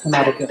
നടക്കും.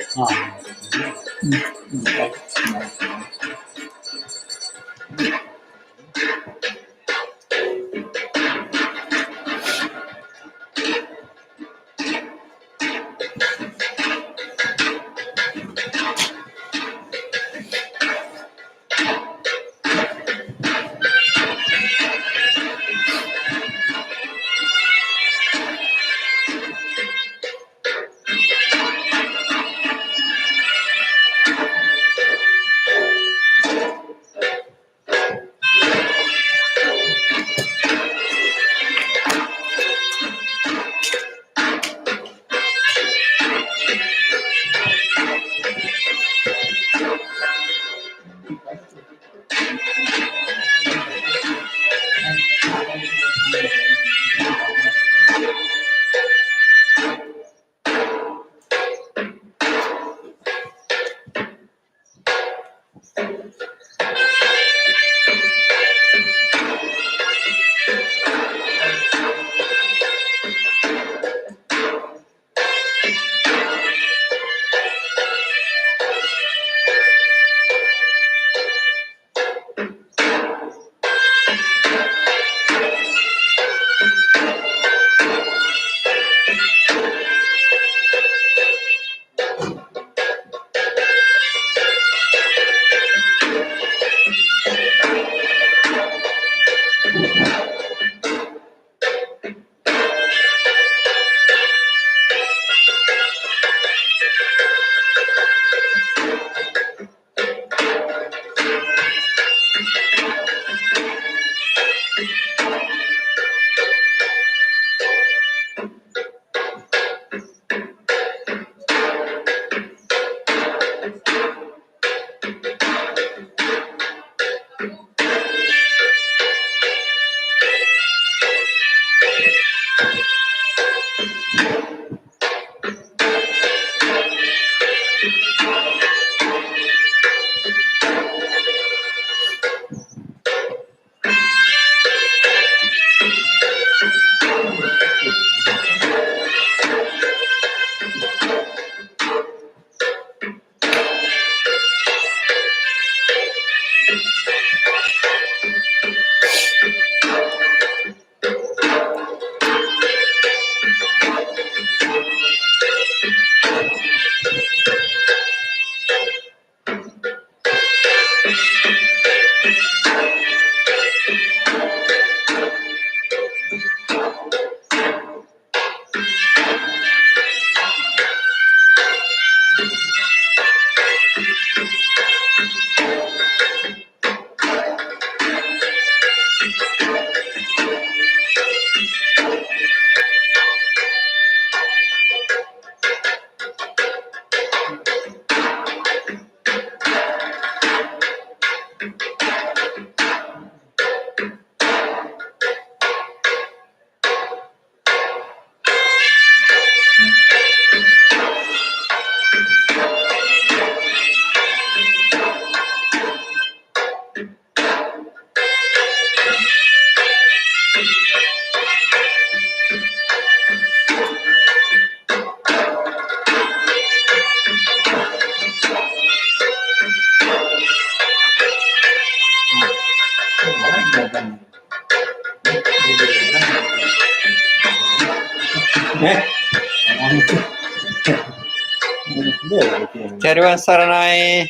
තෙරුවන් සරණයි.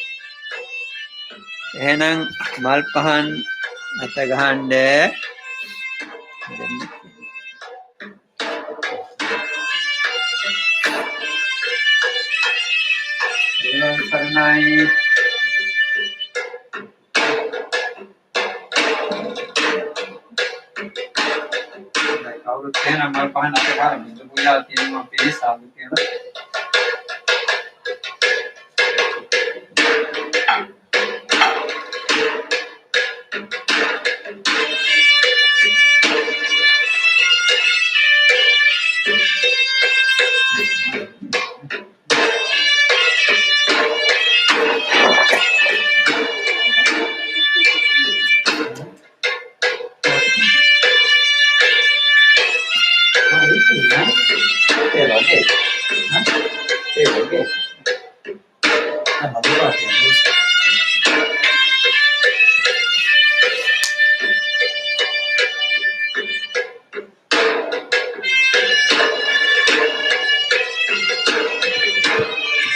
එහෙනම් මල් පහන් අත ගහන්න. තෙරුවන් සරණයි. කවුරුත් එහෙනම් මල් පහන් අත ගහන්න. බුදු පූජා තියෙනවා අපේ සාදු කියලා.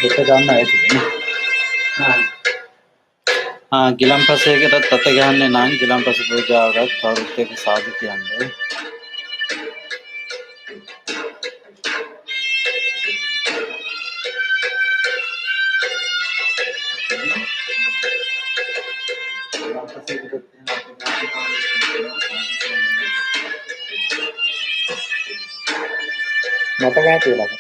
දෙක ගන්න ඇතිනේ. ගිලම්පසේකට තත ගහන්නේ නම් ගිලම්පස පූජාවකට කවුරුත් එක්ක සාදු කියන්නේ. මතකයි කියලා.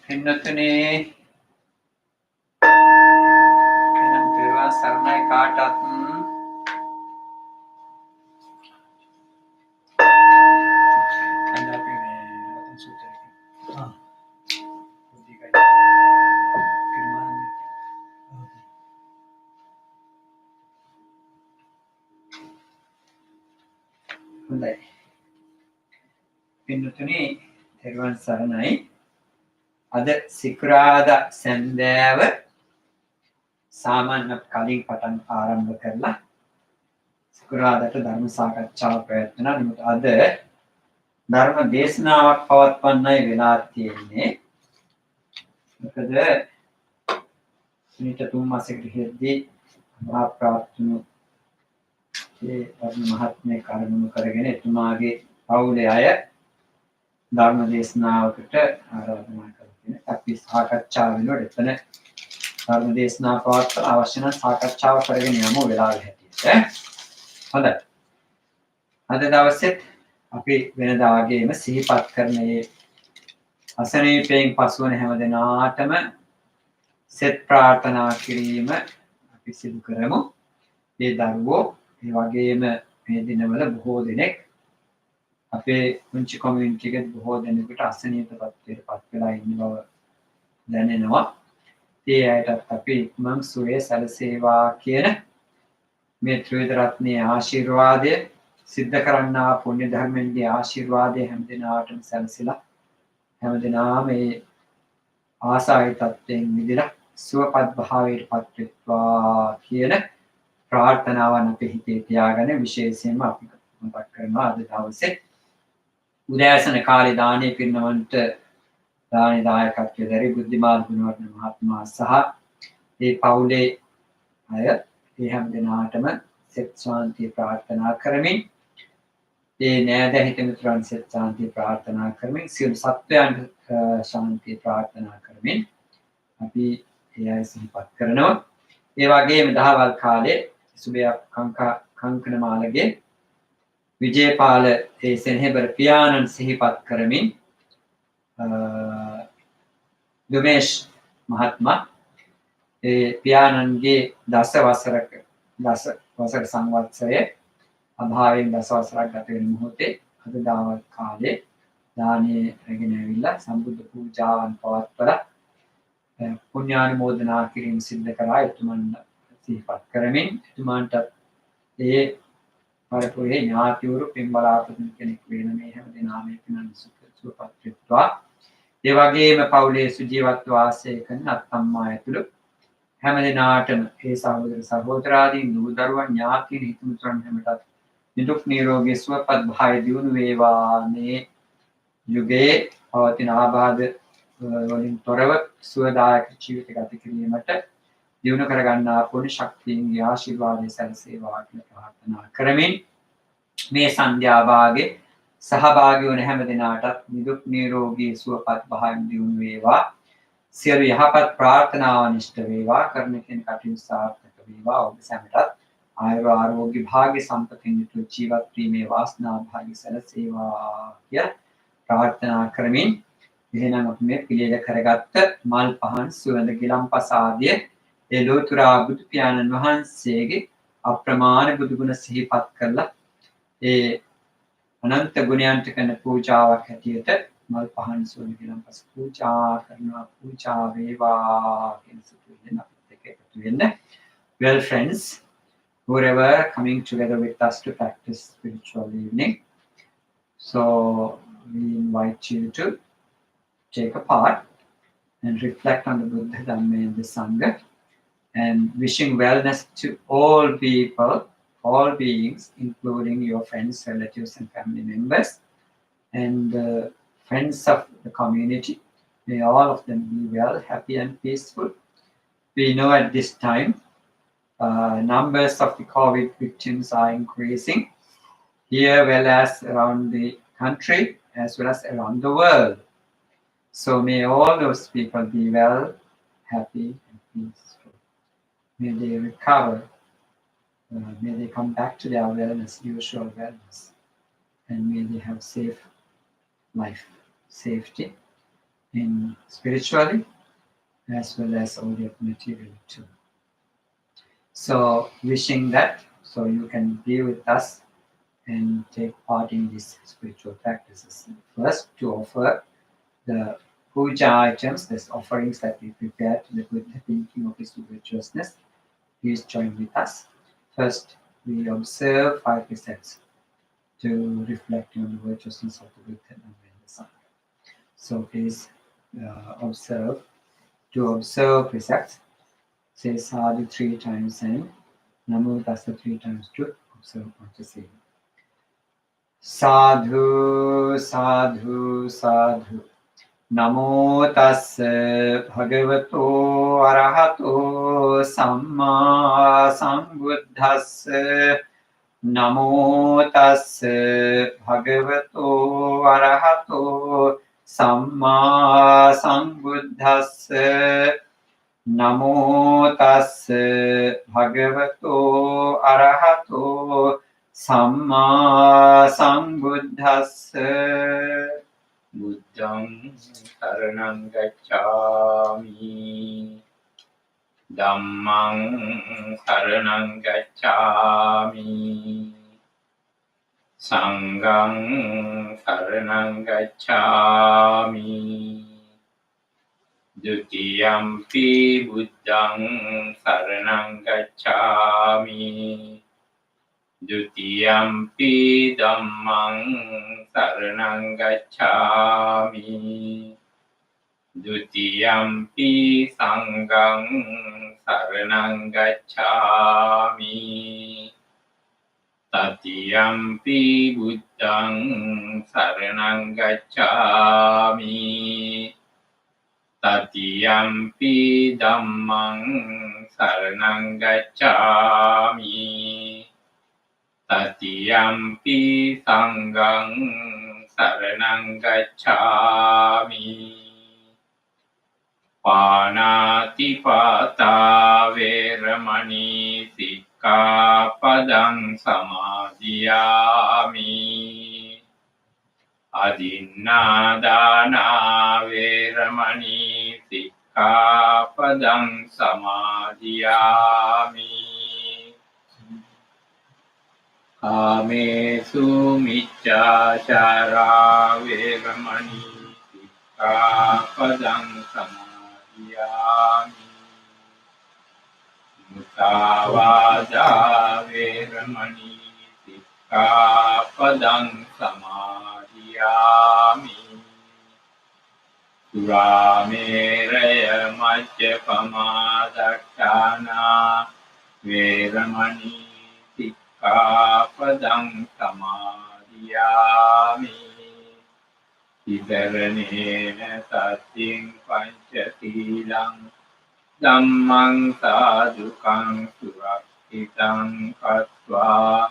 පින්නතුනේ එනම් පෙරවා සරණයි කාටත් හොඳයි පින්නතුනේ පෙරවන් සරණයි අද සිකුරාදා සන්ධ්‍යාව සාමාන්‍ය කලින් පටන් ආරම්භ කරලා සිකුරාදාට ධර්ම සාකච්ඡාවක් පැවැත්වෙනවා. නමුත් අද ධර්ම දේශනාවක් පවත්වන්නයි වෙලා තියෙන්නේ. මොකද මිට 3 මාසයකට ඉහළදී මහා ප්‍රාර්ථනා ඒ මහත්මේ කර්මණු කරගෙන එතුමාගේ පවුලේ අය ධර්ම දේශනාවකට ආරාධනා කරගෙන අපි සාකච්ඡා වෙනකොට එතන ධර්ම දේශනා පවත්වන අවශ්‍ය නම් සාකච්ඡාව කරගෙන යමු වෙලාවෙ හැටියට. හොඳයි. අද දවසෙත් අපි වෙනදා වගේම සිහිපත් කරන මේ අසනීපයෙන් පසුවන හැම දිනාටම සෙත් ප්‍රාර්ථනා කිරීම අපි සිදු කරමු. මේ දරුවෝ ඒ වගේම මේ දිනවල බොහෝ දෙනෙක් අපේ පුංචි කමියුනිටි එකේ බොහෝ දෙනෙකුට අසනීප තත්ත්වයකට පත් වෙලා ඉන්න බව දැනෙනවා. ඒ අයටත් අපි ඉක්මන් සුවය සැලසේවා කියන මේ ත්‍රිවිධ රත්නයේ ආශිර්වාදය සිද්ධ කරන්නා පුණ්‍ය ධර්මයන්ගේ ආශිර්වාදය හැම දිනාටම සැලසিলা හැම දිනාම මේ ආසායි තත්ත්වයෙන් මිදලා සුවපත් භාවයට පත් වෙත්වා කියන ප්‍රාර්ථනාවන් අපේ හිතේ තියාගෙන විශේෂයෙන්ම අපි මතක් කරනවා අද දවසේ උදෑසන කාලේ දානේ පිරිනවන්ට දානේ දායකත්වයේ දරි බුද්ධිමාන ගුණවර්ධන මහත්මයා සහ මේ පවුලේ අය මේ හැම දිනාටම සෙත් ශාන්තිය ප්‍රාර්ථනා කරමින් මේ නෑද හිත මිතුරන් සෙත් ශාන්තිය ප්‍රාර්ථනා කරමින් සියලු සත්වයන්ට ශාන්තිය ප්‍රාර්ථනා කරමින් අපි ඒ අය සිහිපත් කරනවා. ඒ වගේම දහවල් කාලේ සුබේ කංකනමාලගේ විජේපාල ඒ සෙනෙහබර පියාණන් සිහිපත් කරමින් දුමේෂ් මහත්මයා ඒ පියාණන්ගේ දස වසර සංවත්සරයේ අභාවයෙන් දස වසරක් ගත වෙන මොහොතේ අද දවල් කාලේ දානේ රැගෙන ඇවිල්ලා සම්බුද්ධ පූජාවන් පවත්වලා පුණ්‍යානුමෝදනා කිරීම සිද්ධ කරා එතුමන් සිහිපත් කරමින් එතුමන්ට ඒ පරපුරේ ඥාතිවරු පින් බලාපොරොත්තු කෙනෙක් වෙන මේ හැම දිනම පිනන් සුවපත් වෙත්වා. ඒ වගේම පවුලේ සුජීවත්ව වාසය කරන අත්තම්මා ඇතුළු හැම දිනාටම ඒ සහෝදර සහෝදරාදීන් දූ දරුවන් ඥාතීන් හිතමිතුරන් හැමටත් නිදුක් නිරෝගී සුවපත් භාවය දියුණු වේවා. මේ යුගයේ පවතින ආබාධ වලින් තොරව සුවදායක ජීවිත ගත කිරීමට දියුණු කරගන්නා පුණ්‍ය ශක්තියන්ගේ ආශිර්වාදය සැලසේවා කියලා ප්‍රාර්ථනා කරමින් මේ සන්ධ්‍යා භාගයේ සහභාගී වන හැම දිනාටත් නිදුක් නිරෝගී සුවපත් භාවයෙන් දියුණු වේවා. සියලු යහපත් ප්‍රාර්ථනාවන් ඉෂ්ට වේවා. කරන කෙන කටයුතු සාර්ථක වේවා. ඔබ සැමටත් ආයුර ආරෝග්‍ය භාග්‍ය සම්පතින් යුතු ජීවත් වීමේ වාසනාව භාග්‍ය සැලසේවා කියලා ප්‍රාර්ථනා කරමින් එහෙනම් අපි මේ පිළියෙල කරගත්ත මල් පහන් සුවඳ ගිලම්පස ආදිය ඒ ලෝතුරා බුදු පියාණන් වහන්සේගේ අප්‍රමාණ බුදු ගුණ සිහිපත් කරලා ඒ අනන්ත ගුණයන්ට කරන පූජාවක් හැටියට මල් පහන් සුවඳ ගිලම්පස පූජා කරනවා. පූජා වේවා කියන සිතුවිල්ලෙන් අපිත් එක්ක එකතු වෙන්න. Well friends, whoever coming together with us to practice spiritual evening, so we invite you to take a part and reflect on the Buddha, Dhamma and the Sangha, and wishing wellness to all people, all beings, including your friends, relatives and family members, and friends of the community. May all of them be well, happy and peaceful. We know at this time, numbers of the COVID victims are increasing here, well as around the country, as well as around the world. So may all those people be well, happy and peaceful. May they recover. May they come back to their wellness, usual wellness. And may they have safe life, safety in spiritually as well as all their material too. So wishing that, so you can be with us and take part in these spiritual practices. First, to offer the puja items, these offerings that we prepare to the Buddha, thinking of his virtuousness. Please join with us. First, we observe 5 precepts to reflect on the virtuousness of the Buddha and the Sangha. So please observe. To observe precepts, say sadhu 3 times and namo tassa 3 times to observe what to say. Sadhu, sadhu, sadhu. Namo tassa bhagavato arahato samma sambuddhassa. Namo tassa bhagavato arahato samma sambuddhassa. Namo tassa bhagavato arahato samma sambuddhassa. Buddham saranam gacchami, Dhammam saranam gacchami, Sangham saranam gacchami, Dutiyampi Buddham saranam gacchami, Dutiyampi Dhammam saranam gacchami, Dutiyampi Sangham saranam gacchami, Tatiyampi Buddham saranam gacchami, Tatiyampi Dhammam saranam gacchami, Tatiyampi Sangham saranam gacchami. Panatipata veramani sikkhapadang samadhiyami. Adinnādāna veramani sikkhapadang samadhiyami. Kāmesu miccācārā veramani sikkhapadang samadhiyami. සමාදියාමි මුසාවාදා වේරමණී සික්ඛාපදං සමාදියාමි සුරාමේරය මජ්ජපමා දට්ඨානා වේරමණී සික්ඛාපදං සමාදියාමි ඉදරණේන සත්‍යං පංචශීලං ධම්මං සාදුකං සුරක්ෂිතං කତ୍වා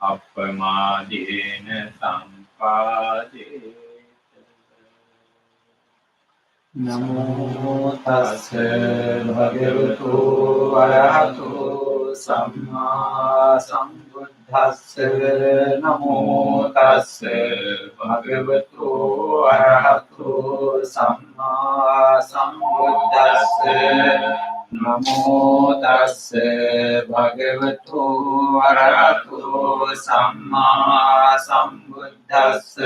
අප්පමාදේන සම්පාදේ නමෝ තස්ස භගවතු වරහතු සම්මා සම්බුද්දස්ස නමෝ තස්ස භගවතු වරහතු සම්මා සම්බුද්දස්ස නමෝ තස්ස භගවතු වරහතු සම්මා සම්බුද්දස්ස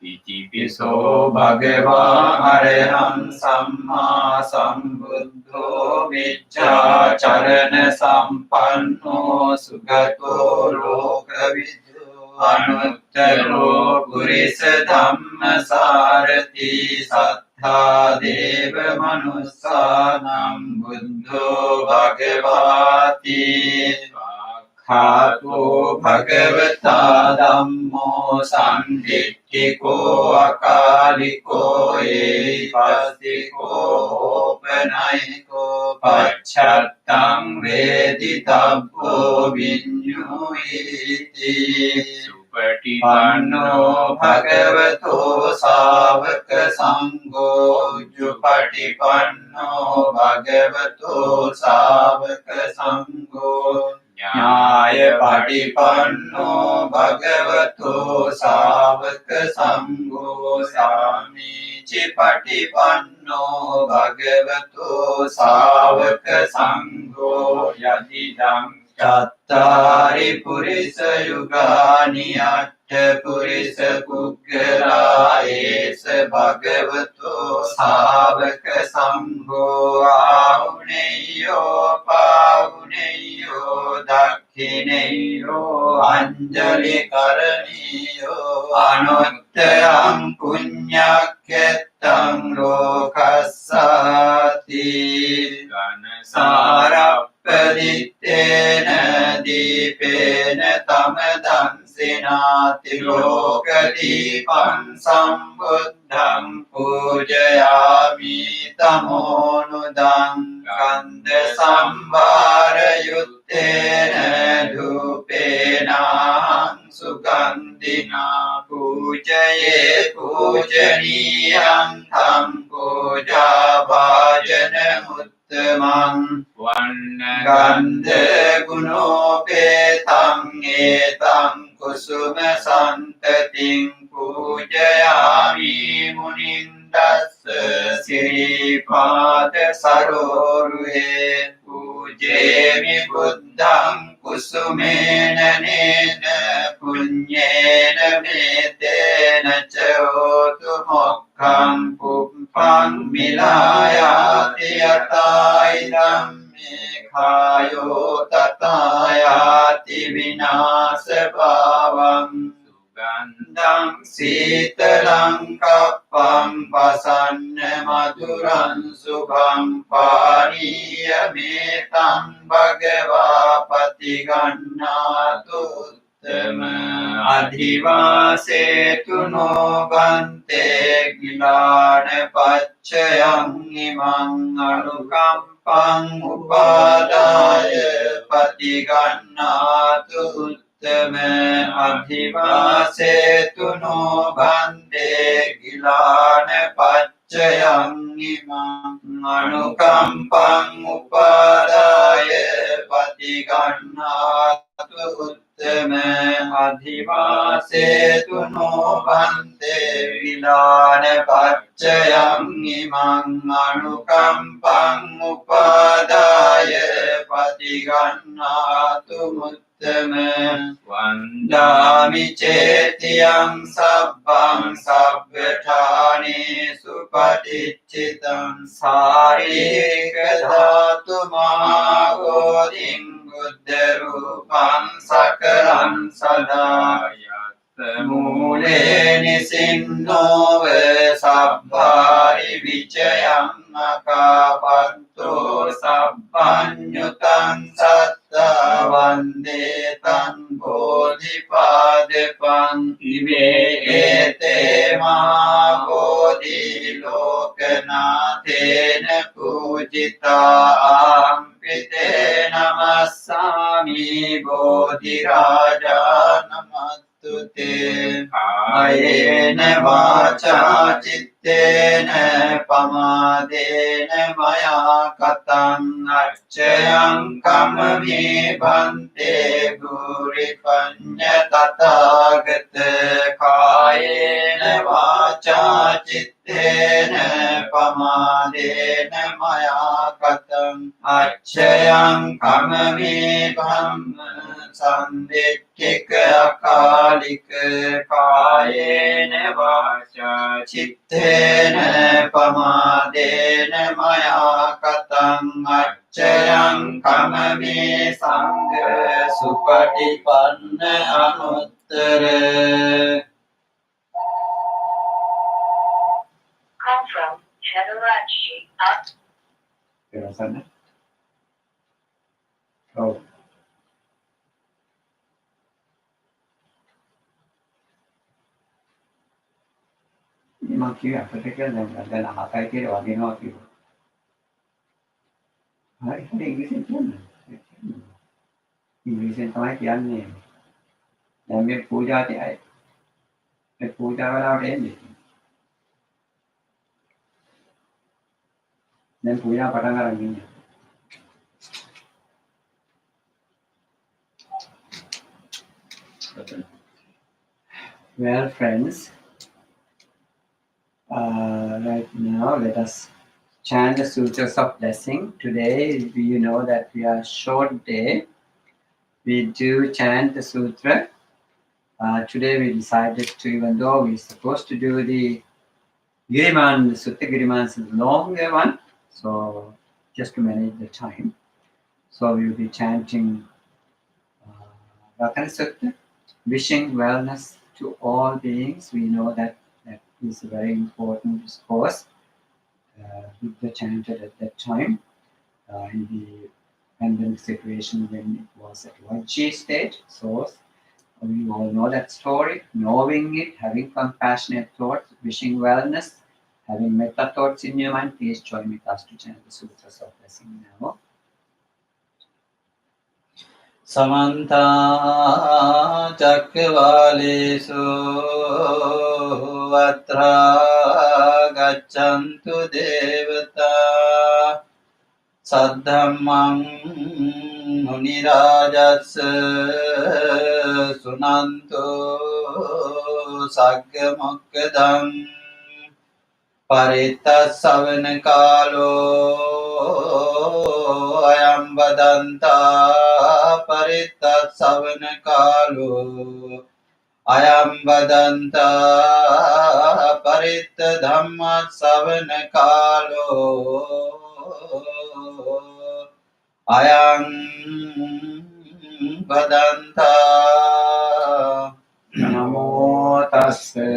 ඉතිපිසෝ භගවා අරහං සම්මා සම්බුද්ධෝ විච්ඡාචරණ සම්පන්නෝ සුගතෝ ලෝකවිදු අනුත්තරෝ පුරිස ධම්මසාරති සත්තා දේව මනුස්සානම් බුද්ධෝ භගවාති खातो भगवता धम्मो संदिट्ठिको अकालिको एपस्तिको ओपनयिको पश्चात्तं वेदितव्यो विन्युयेति सुपटिपन्नो भगवतो सावक संघो जुपटिपन्नो भगवतो सावक संघो न्याय पटिपन्नो भगवतो सावक संघो सामीचि पटिपन्नो भगवतो सावक संघो यदिदं चत्तारि पुरिस युगानि अट्ठ पुरिस पुग्गला एष भगवतो सावक संघो आहुनेयो पाहुनेयो दक्षिणेयो अंजलि करणीयो अनुत्तरं पुण्यक्षेत्रं लोकस्साति घनसारपदित्तेन दीपेन तमदंसिनाति लोकदीपं सम्बुद्धं पूजयामि तमोनुदं गन्ध संवारयुक्तेन धूपेनाहं सुगन्धिना पूजये पूजनीयं तं पूजाभाजनमुत्तमं गन्ध गुणोपेतं एतं कुसुम सन्ततिं पूजयामि मुनिन्दस्य श्रीपाद सरोरुहे पूजेमि बुद्धं कुसुमेन नेन पुण्येन मेतेन च होतु मोक्षं पुष्पं मिलायाति यथाइदं मेघायो तथायाति विनाशभावम् सुगन्धं शीतलं कप्पं वसन्न मधुरं शुभं पानीयमेतं भगवापति गन्नातु अधिवासेतु नो भन्ते गिलानपच्छयं इमं अनुकम्पं उपादाय पतिगन्नातु अधिवासेतु नो भन्ते गिलानपच्छयं इमं अनुकम्पं उपादाय पतिगन्नातु अधिवासेतु नो भन्ते विलानपच्छयं इमं अनुकम्पं उपादाय पतिगन्नातु वन्दामि चेत्यं सब्बं सब्बठानि සුපටිච්චිතං සාරික ධාතු මාගෝදින් බුද්ධ රූපං සකලං සදායත් මූලේ නිසින්නෝව සබ්බාරි විචයං අකාපත්තෝ සබ්බඤ්ඤුතං සත්තා වන්දේ තං බෝධිපාදපං ඉමේ ඒතේ මහා බෝධි ලෝකනාථේන පූජිතා අම්පිතේ නමස්සාමි බෝධි රාජා නමස්තුතේ ආයේන වාචා චිත්තේන පමාදේන මයා කතං අච්චයං කමමේ භන්තේ භූරි පඤ්ඤ තථාගත කායේන වාචා චිත්තේන පමාදේන මයා කතං අච්චයං කමමේ ධම්ම සම්දිට්ඨික අකාලික කායේන වාචා චිත්තේන පමාදේන මයා කතං අච්චයං කමමේ සංඝ සුපටිපන්න අනුත්තර. Call from Chedarachi up. Perasan. Oh. මම කිව්වේ අපිට කියලා දැන් අහකයි කියලා වදිනවා කිව්වා. හරි හරි ඉංග්‍රීසියෙන් කියන්න. ඉංග්‍රීසියෙන් තමයි කියන්නේ. දැන් මේ පූජාටි අය. මේ පූජා වලට එන්නේ. දැන් පූජා පටන් ගන්න ඉන්නේ. Well, friends, right now let us chant the sutras of blessing. Today, you know that we are short day. We do chant the sutra. Today we decided to, even though we're supposed to do the Giriman, the Sutta Giriman is the longer one, so just to manage the time. So we will be chanting Vakana Sutta, wishing wellness to all beings. We know that that is a very important discourse. Buddha chanted at that time in the pandemic situation when it was at 1G stage. So we all know that story, knowing it, having compassionate thoughts, wishing wellness, having metta thoughts in your mind. Please join with us to chant the sutras of blessing now. समन्ता चक्रवालेषु अत्रा गच्छन्तु देवता सद्धम्मं मुनिराजस्य सुनन्तु सग्गमुक्तम् परितस्सवन कालो अयं वदन्ता परितस्सवन कालो अयं वदन्ता परित धम्मसवन कालो अयं वदन्ता नमो तस्से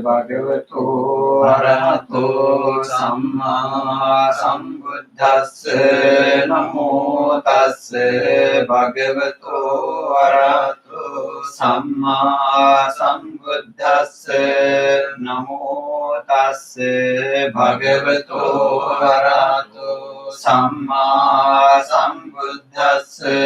भगवतो अरहतो सम्मा सम्बुद्धस्से नमो तस्से भगवतो अरहतो सम्मा सम्बुद्धस्से नमो तस्से भगवतो अरहतो सम्मा सम्बुद्धस्से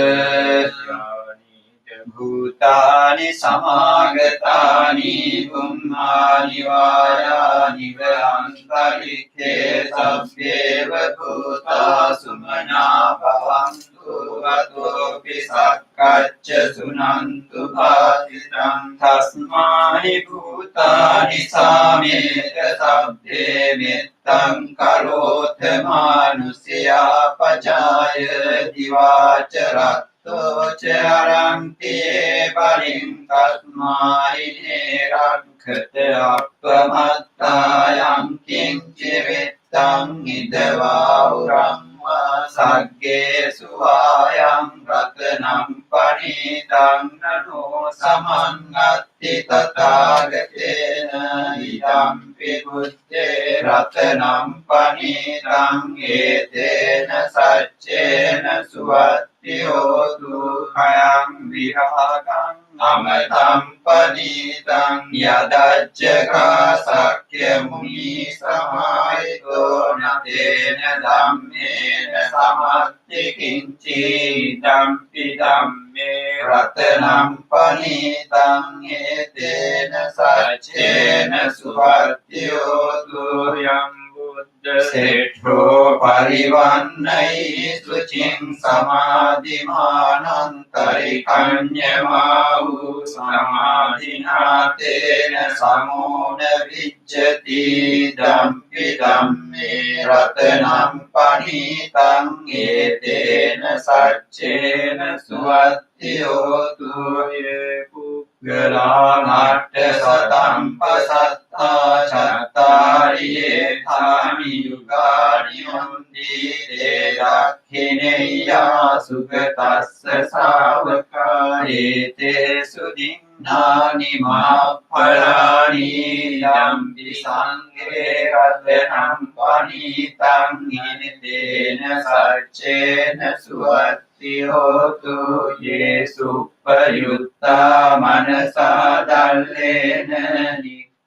भूतानि समागतानि पुंहानि वायानि वन्तरिक्षे सभ्येव भूता सुमना भवन्तु अतोऽपि सक्कच्च शृण्वन्तु भाषितं तस्मै भूतानि सामेत सभ्ये मित्तं करोथ मानुष्या पचाय दिवाचरत् चरन्ति बलिं तस्मै निरङ्क्षत अपमत्तायं කිංචිවිත්තං ඉදවාවුරං සග්ගේසු ආයං රතනම් පනිතං නනෝ සමන්නත්ති තථාගතේන ඉදම්පි බුද්ධේ රතනම් පනිතං ඒතේන සච්චේන සුවත්ති හෝතු khයං විරාගං අමතං පනිතං යදච්චකා සක්්‍ය මුනි සමාහිතෝ නතේන ධම්මේන සමත්ති කිංචි ධම්පි ධම්මේ රතනම් පනිතං ඒතේන සච්චේන සුවත්තියෝ දුයං සේඨෝ පරිවන්නයි සුචින් සමාධිමානං තරිකඤ්ඤමාහු සමාධිනාතේන සමෝන විච්ඡති ධම්පි ධම්මේ රතනම් පනිතං ඒතේන සච්චේන සුවත්තියෝතු පුග්ගලානාට්ඨ සතං පසත්තා චත්තාරියේ ධාමි යුගානි හොන්ති තේ දක්ඛිනේයා සුගතස්ස ශාවකායේ තේ සුදින්නානි මාඵලානි යම්පි සංඝේ රතනම් පනිතං ඉනතේන සච්චේන සුවත්ති හෝතු යේසුප්පයුත්තා මනසා දල්ලේන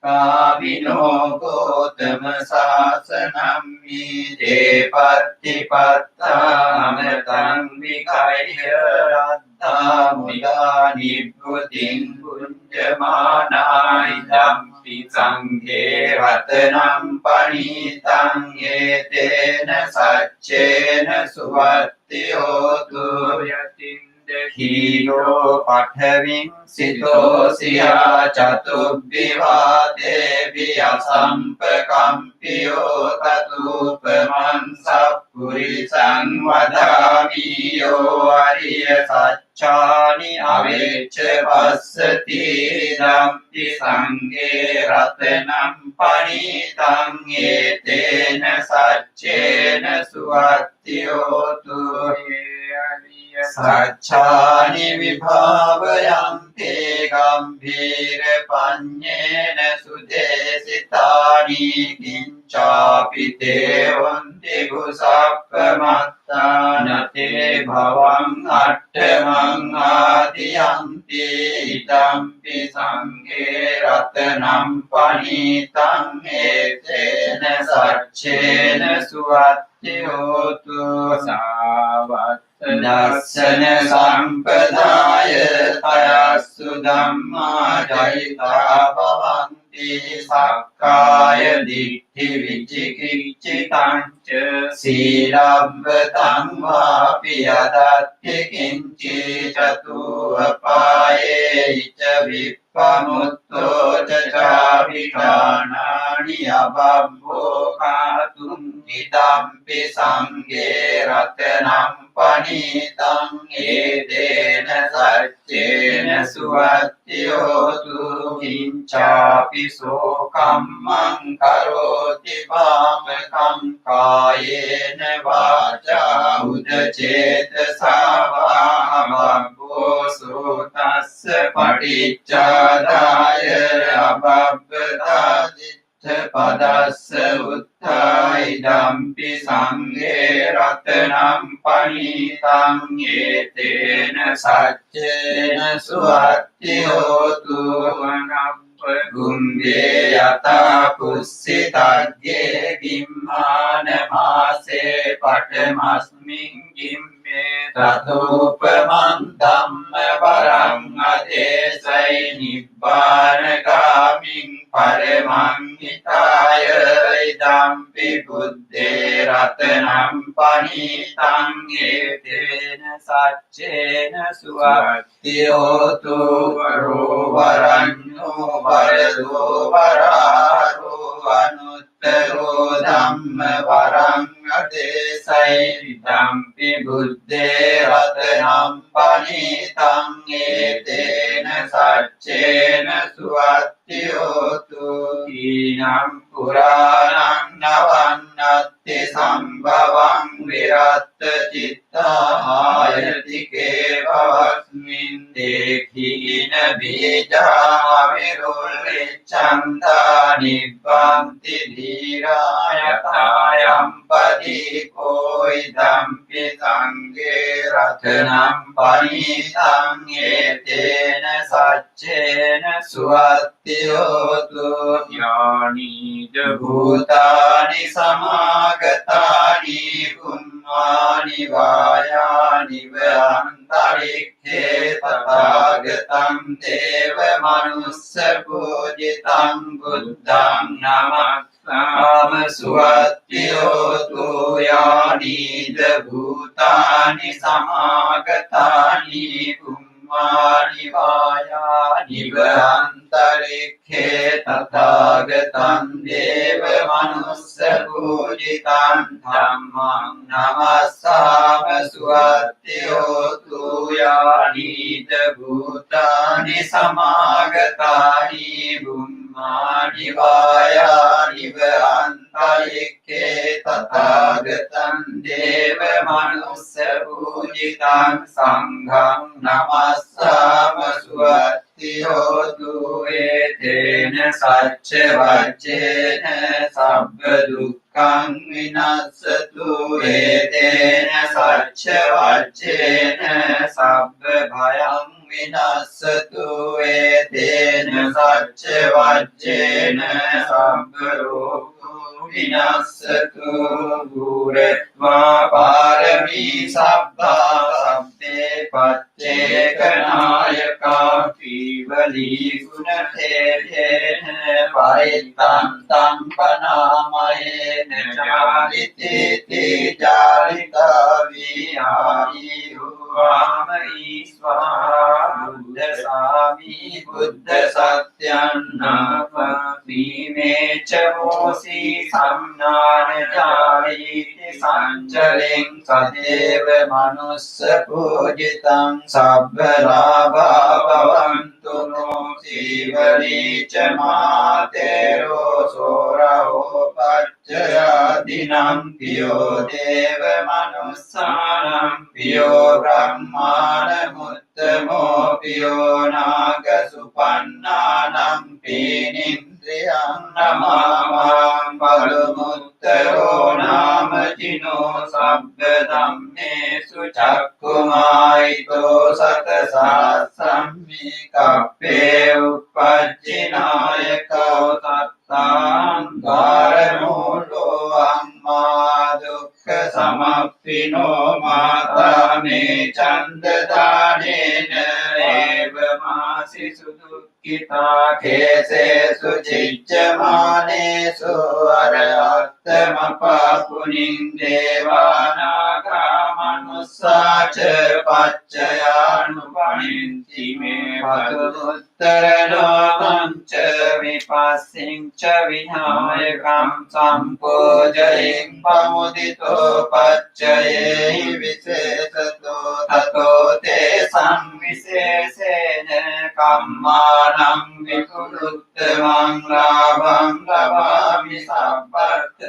නික්ඛාවිනෝ ගෝතම සාසනම් මීතේ පත්තිපත්තා අමතං විකය්‍ය රත්තා මුදා නිබ්බුතින් කුඤ්ජමානායි ධම්පි සංඝේ රතනම් පනිතං ඒතේන සච්චේන සුවත්ති හෝතු යතින් खीरो पठविं सितोसिया चतुर्विवादे वियसंपकम्पियो ततुपमं सपुरिसं वदामि यो आर्य सच्चानि अवेच्च वसति दम्पि संगे रत्नं पणितं एतेन सच्चेन सुवत्योतु सच्चानि विभावयन्ते गम्भीर पञ्चेन सुदेशितानि किञ्चापि ते वन्ति भुसप्पमत्ता न ते भवम् अट्टमम् आदियन्ति इदम्पि सङ्गे रत्नं पणितम् एतेन सच्चेन सुवत्योतु सावत् दर्शन संपदाय तयस्सु धम्मा जयिता भवन्ति सक्काय दिट्ठि विचिकिच्छिताञ्च सीलव्रतं वापि यदत्ति किञ्चिचतुरपाये च विप्पमुत्तो च चाभिषाणानि अबभ्भो खातुम् इदम्पि सङ्गे रत्नं पणितं एतेन सच्चेन सुवत्योतु किञ्चापि शोकं मं करोति वामकं कायेन वाचा उदचेतसा वामभ्भो तस्य पटिच्चादाय अबभ्रदादि पदस्य उत्थायिदम्पि सङ्गे रत्नं पणितं एतेन सच्चेन सुवत्योतु गुम्बे यथा पुस्सितज्ञे गिम्मानमासे पठमस्मिन् गिम्मे ततोपमं धम्मपरं अदेशै निब्बानगामिं परमं हिताय इदम्पि बुद्धे रत्नं पणितं एतेन सच्चेन सुवत्योतु वरो वरण्यो वरदो वरारो अनुत्तरो धम्मवरं अदेशै इदम्पि बुद्धे रत्नं पणितं एतेन सच्चेन सुवत्योतु हीनं පුරාණං නවන්නත්ති සම්භවං විරත්ත චිත්තායතිකේ භවස්මින් දේඛීන බීජා විරුල්ලිච්ඡන්තා නිබ්බන්ති ධීරායතායම් පදීකෝ ඉදම්පි සංඝේ රතනම් පනිතං ඒතේන සච්චේන සුවත්තියෝතු ඥානීජ භූතානි සමාගතානි පුඤ්ඤානි වායානි වන්තරික්ඛේ තථාගතං දේව මනුස්ස පූජිතං බුද්ධං නමස්සාම සුවත්තියෝතු යානීජ භූතානි සමාගතානි පුඤ්ඤානි වායානි වන්තරික්ඛේ තථාගතං දේව මනුස්ස පූජිතං ධම්මං නමස්සාම සුවත්තියෝතු යානීජ භූතානි සමාගතානි පුඤ්ඤානි වායානි වන්තරික්ඛේ තථාගතං දේව මනුස්ස පූජිතං සංඝං නමස්සාම සුවත්තියෝතු ඒතේන සච්ච වච්චේන සබ්බ දුක්ඛං විනස්සතු ඒතේන සච්ච වච්චේන සබ්බ භයං විනස්සතු ඒතේන සච්ච වච්චේන සබ්බ රෝගෝ විනස්සතු ගුරත්වා පාරමී සබ්බා සබ්බේ පච්චේකනායකා පීවලී ගුණතේජේන පරිත්තං සම්පනාමයේන ජාලිතේති ජාලිතා විහාරි වාම ඊස්වා බුද්ධ සාමි බුද්ධ සත්‍යං නාපීමේ ච මොසී සම්නාන ජාලීති සංචලෙන් සදේව මනුස්ස පූජිතං සබ්බ ලාභා භවන්තු නෝ සීවලී ච මාතේරෝ සෝරෝ පච්චයා දිනම් පියෝ දේව මනුස්සානම් පියෝ බ්‍රහ්මාන මුත්තමෝ පියෝ නාග සුපන්නානම් පීනින්ද්‍රියං නමාමං බලමුත්තරෝ නාම චිනෝ සබ්බ ධම්මේසු චක්කුමායිතෝ සතසාසම්මි කප්පේ උපච්චිනායකෝ තත්තාං කාරමූලෝ අම්මා දුක්ඛ සමප්පිනෝ මාතා මේ චන්දදානේන ඒව මාසි සුදුක්ඛිතා කේසේසු චිච්ඡමානේසු අරහත්තමපාපුනින් දේවානාගා මනුස්සාච පච්චයානුපනින්ති මේ භගවත්තරණං ච විපස්සින් ච විනායකං සම්පෝජයෙන් පමුදිතෝ පච්චයේ විශේෂතෝ තතෝ තේ සංවිශේෂේන කම්මානං විකුණුත්තමං ලාභං ලබාමි සම්පත්ත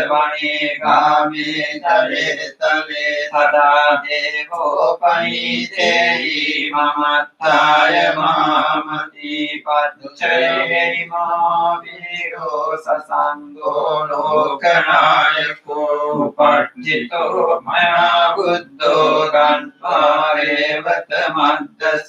වනේගාමේ දලේතලේ සදා දේවෝ පනිතේහි මමත්තාය මාමති පච්චයේ මා වීරෝ සසංගෝ ලෝකනායකෝ පච්චිතෝ මයා බුද්ධෝ ගන්්වා රේවත මද්දස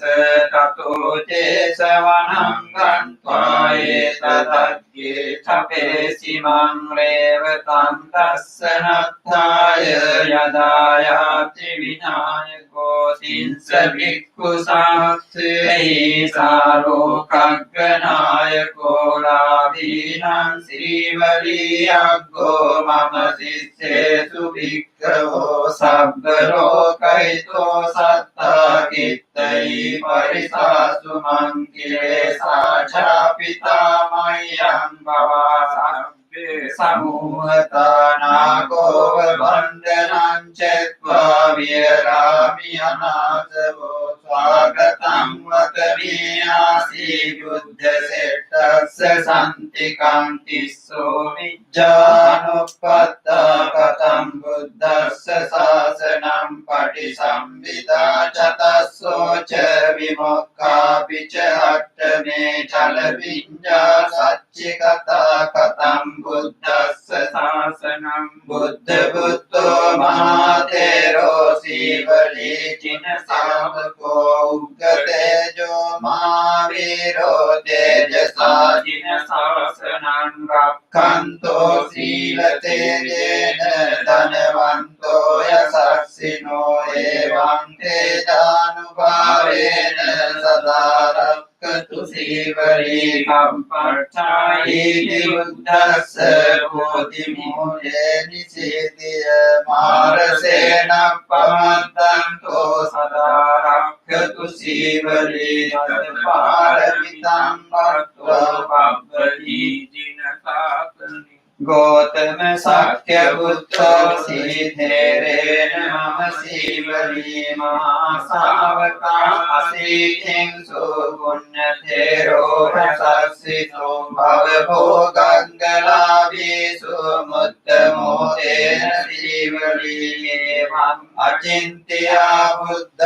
තතෝ චේසවනං ගන්්වා ඒතදග්ගේ චපේසිමං රේවතං දස්සනත්ථාය යදායාති විනායකෝ තින්ස භික්ඛු සාක්ඛේහි සාරෝකග්ගනායකෝ ලාභීනං සීවලියග්ගෝ මම සිස්සේසු භික්ඛවෝ සබ්බ ලෝකයිතෝ සත්තා කිත්තයි පරිසාසු මං කිලේසා චාපිතා මයං භවා සබ්බේ සමුහතානාගෝ වන්දනං චත්වා විරාමි අනාථවෝ ස්වාගතං වතමී ආසී බුද්ධ සෙට්ටස්ස සන්තිකං තිස්සෝ විජ්ජානුප්පත්තා කතං බුද්දස්ස සාසනං පටිසම්භිදා චතස්සෝ ච විමුක්ඛා පිච අට්ඨමේ චල විඤ්ඤා සච්චිකතා කතං බුද්දස්ස සාසනං බුද්ධ බුද්ධෝ මහතේරෝ සීවලී චින සාවකෝ උග්ගතේජෝ මහාවීරෝ තේජසා චින සාසනං රක්ඛන්තෝ සීලතේජේන ධනවන්තෝ යසස්සිනෝ එවං තේජානුභාවේන සදා රක්ඛතු සීවලී කම්පට්ඨායි බුද්දස්ස බෝධි මූලේ නිසීතිය මාරසේන පමත්තන්තෝ සදා රක්ඛතු සීවලී සත්පාරමිතං වත්වා පබ්බති ජිනකාතනි ගෝතම සක්‍ය පුත්තෝ සීතේරේන මම සීවලී මහා ශාවකා අසීතින් සුපුඤ්ඤතේරෝ රසස්සිතෝ භව භෝගංගලාභීසු මුත්තමෝ තේන සීවලී එවං අචින්ත්‍යා බුද්ධ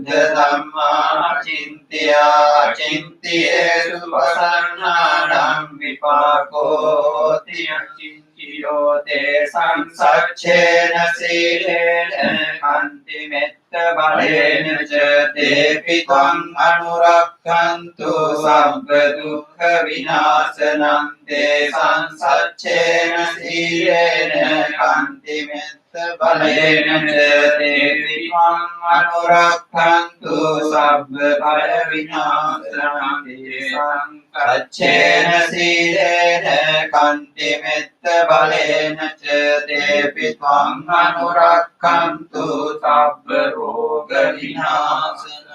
ධම්මා අචින්ත්‍යා අචින්ත්‍යේසු පසන්නානං විපාකෝති අචින්ත්‍යෝ තේ සංසච්ඡේන සීලේන කන්ති මෙත්ත බලේන ච තේපි ත්වං අනුරක්ඛන්තු සබ්බ දුක්ඛ විනාශනං තේ සංසච්ඡේන සීලේන කන්ති මෙත්ත බලේන ච තේපි ත්වං අනුරක්ඛන්තු සබ්බ බල විනාශනං තේ සංසච්ඡේන සීලේන කන්ති මෙත්ත බලේන ච තේපි ත්වං අනුරක්ඛන්තු සබ්බ රෝග විනාශනං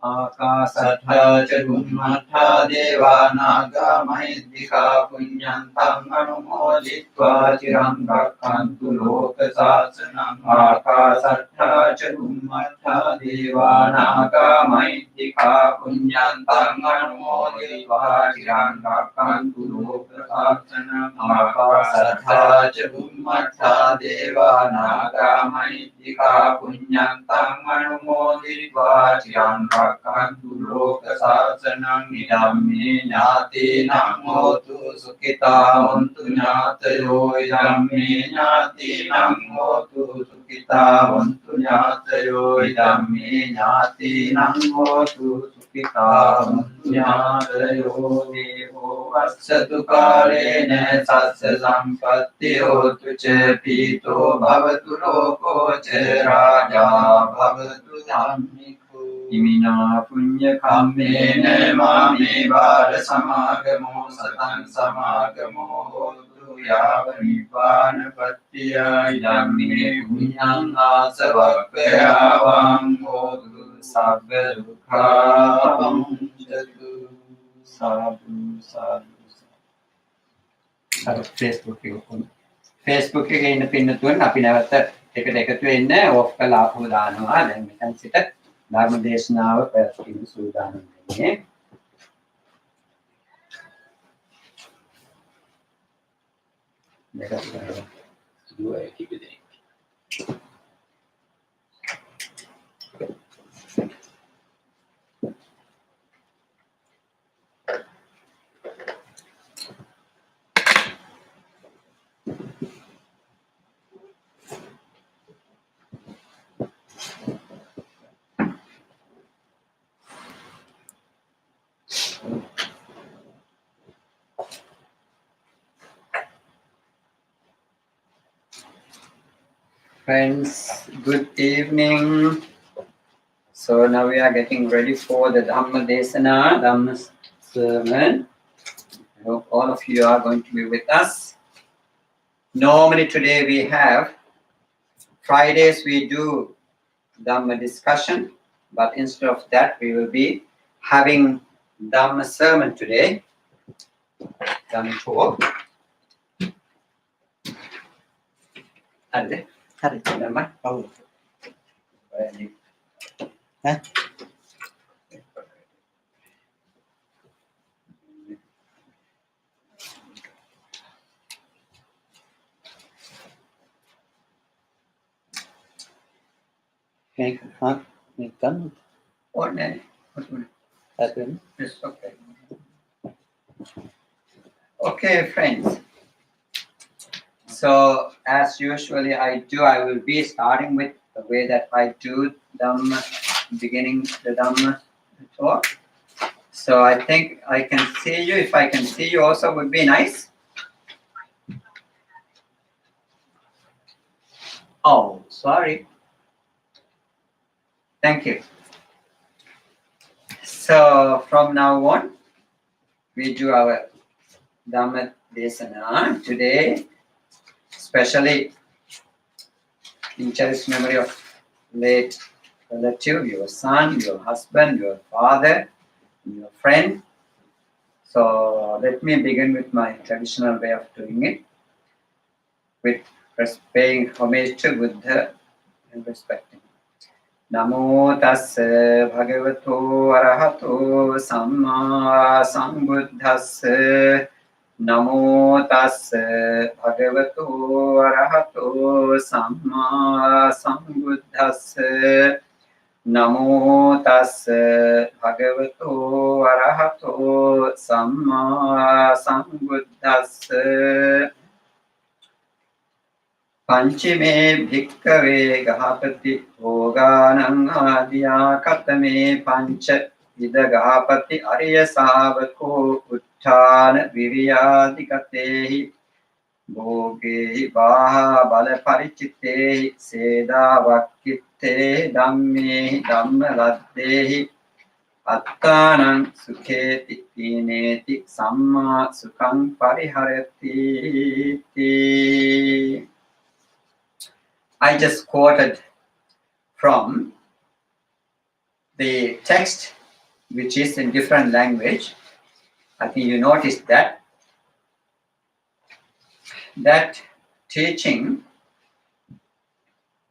ආකාශට්ඨා ච බුම්මට්ඨා දේවානාගා මහිද්దికා පුඤ්ඤන්තං අනුමෝදිत्वा චිරං රක්ඛන්තු ලෝක සාසනං ආකාශට්ඨා ච බුම්මට්ඨා දේවානාගා මහිද්దికා පුඤ්ඤන්තං අනුමෝදිत्वा චිරං රක්ඛන්තු ලෝක සාසනං ආකාශට්ඨා ච බුම්මට්ඨා දේවානාගා මහිද්దికා පුඤ්ඤන්තං අනුමෝදිत्वा චිරං රක්ඛන්තු ලෝක සාසනං ඉදම්මේ ඥාතීනං හෝතු සුඛිතා හොන්තු ඥාතයෝ ඉදම්මේ ඥාතීනං හෝතු සුඛිතා හොන්තු ඥාතයෝ ඉදම්මේ ඥාතීනං හෝතු සුඛිතා හොන්තු ඥාතයෝ දේවෝ වස්සතු කාලේන සස්ස සම්පත්ති හෝතු ච පීතෝ භවතු ලෝකෝ ච රාජා භවතු ධම්මිකෝ ඉමිනා පුඤ්ඤ කම්මේන මාමේ බාල සමාගමෝ සතං සමාගමෝ හෝතු යාව නිපාන පත්‍තිය ඉදම්මේ පුඤ්ඤං ආසවක්ඛයාවං හෝතු සබ්බ දුක්ඛං චතු සාදු සාදු Facebook එකේ ඉන්න පින්නතුන් අපි නැවත එකට එකතු වෙන්න ඔෆ් කළා ආපහු දානවා දැන් මෙතන සිට ධර්ම දේශනාව පැවැත්වීම සූදානම් වෙන්නේ මේක දුවයි කිපෙන්නේ Friends, good evening. So now we are getting ready for the Dhamma Desana, Dhamma sermon. I hope all of you are going to be with us. Normally today we have, Fridays we do Dhamma discussion, but instead of that we will be having Dhamma sermon today. Dhamma talk. Hari nama tahu. Hah? Make gun Or no? happen. Yes, okay. Okay, friends. So as usually I will be starting with the way that I do Dhamma, beginning the Dhamma talk. So I think I can see you. If I can see you also would be nice. Oh, sorry. Thank you. So from now on, we do our Dhamma Desana today, especially in cherished memory of late relative, your son, your husband, your father, your friend. So let me begin with my traditional way of doing it, with paying homage to Buddha and respecting. Namo tassa bhagavato arahato samma sambuddhassa. Namo tassa bhagavato arahato samma sambuddhassa. Namo tassa bhagavato arahato samma sambuddhassa. Panchime bhikkhave gahapati bhoganang adya katame pancha ida gahapati arya savako utthana viryadikatehi bhogehi baha bala parichitehi seda vakkitte dhamme dhamma laddehi attanang sukheti tineti samma sukhang pariharati. I just quoted from the text, which is in different language. I think you noticed that teaching,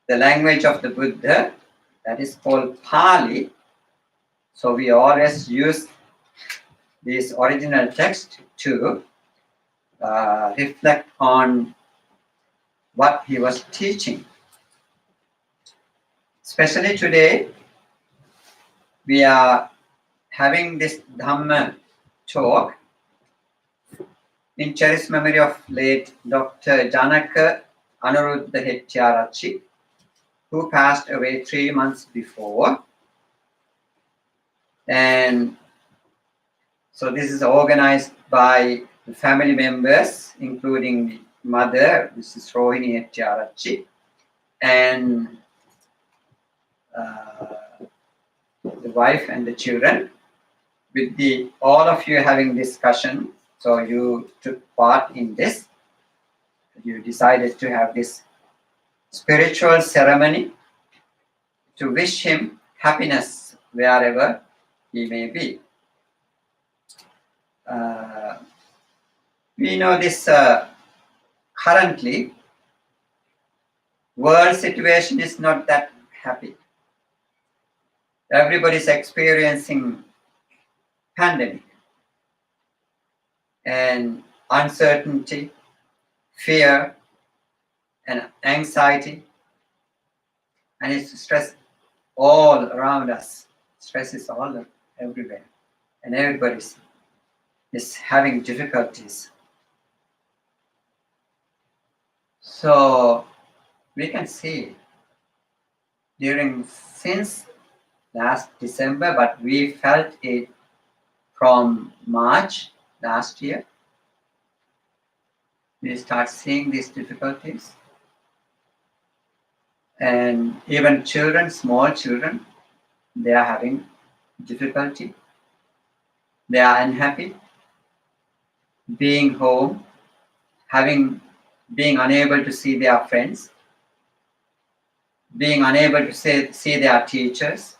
the language of the Buddha, that is called Pali. So we always use this original text to reflect on what he was teaching. Especially today, we are having this Dhamma talk in cherished memory of late Dr. Janaka Anuruddha Hettiarachchi, who passed away 3 months before. And so this is organized by the family members, including the mother, Mrs. Rohini Hettiarachchi, and the wife and the children, with all of you having discussion. So you took part in this. You decided to have this spiritual ceremony to wish him happiness wherever he may be. We know this currently world situation is not that happy. Everybody is experiencing pandemic and uncertainty, fear, and anxiety, and it's stress all around us. Stress is all everywhere, and everybody is having difficulties. So we can see since last December, but we felt it from March last year. We start seeing these difficulties, and even children, small children, they are having difficulty. They are unhappy being home, being unable to see their friends, being unable to see their teachers,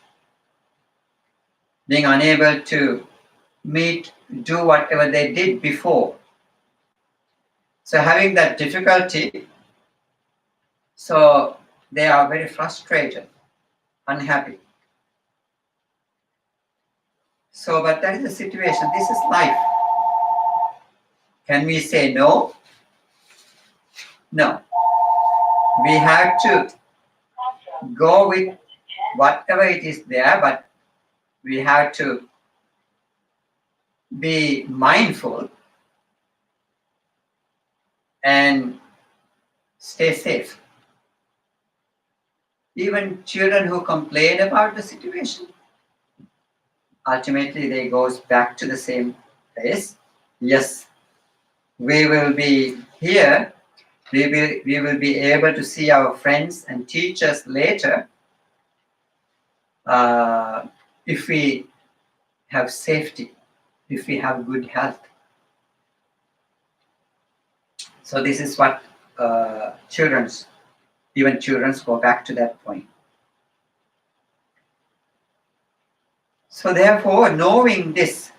being unable to do whatever they did before. So having that difficulty, so they are very frustrated, unhappy. So, but that is the situation. This is life. Can we say no? No. We have to go with whatever it is there, but we have to be mindful and stay safe. Even children who complain about the situation, ultimately they goes back to the same place. Yes, we will be here. We will be able to see our friends and teachers later if we have safety, if we have good health. So this is what even children go back to that point. So therefore, knowing this,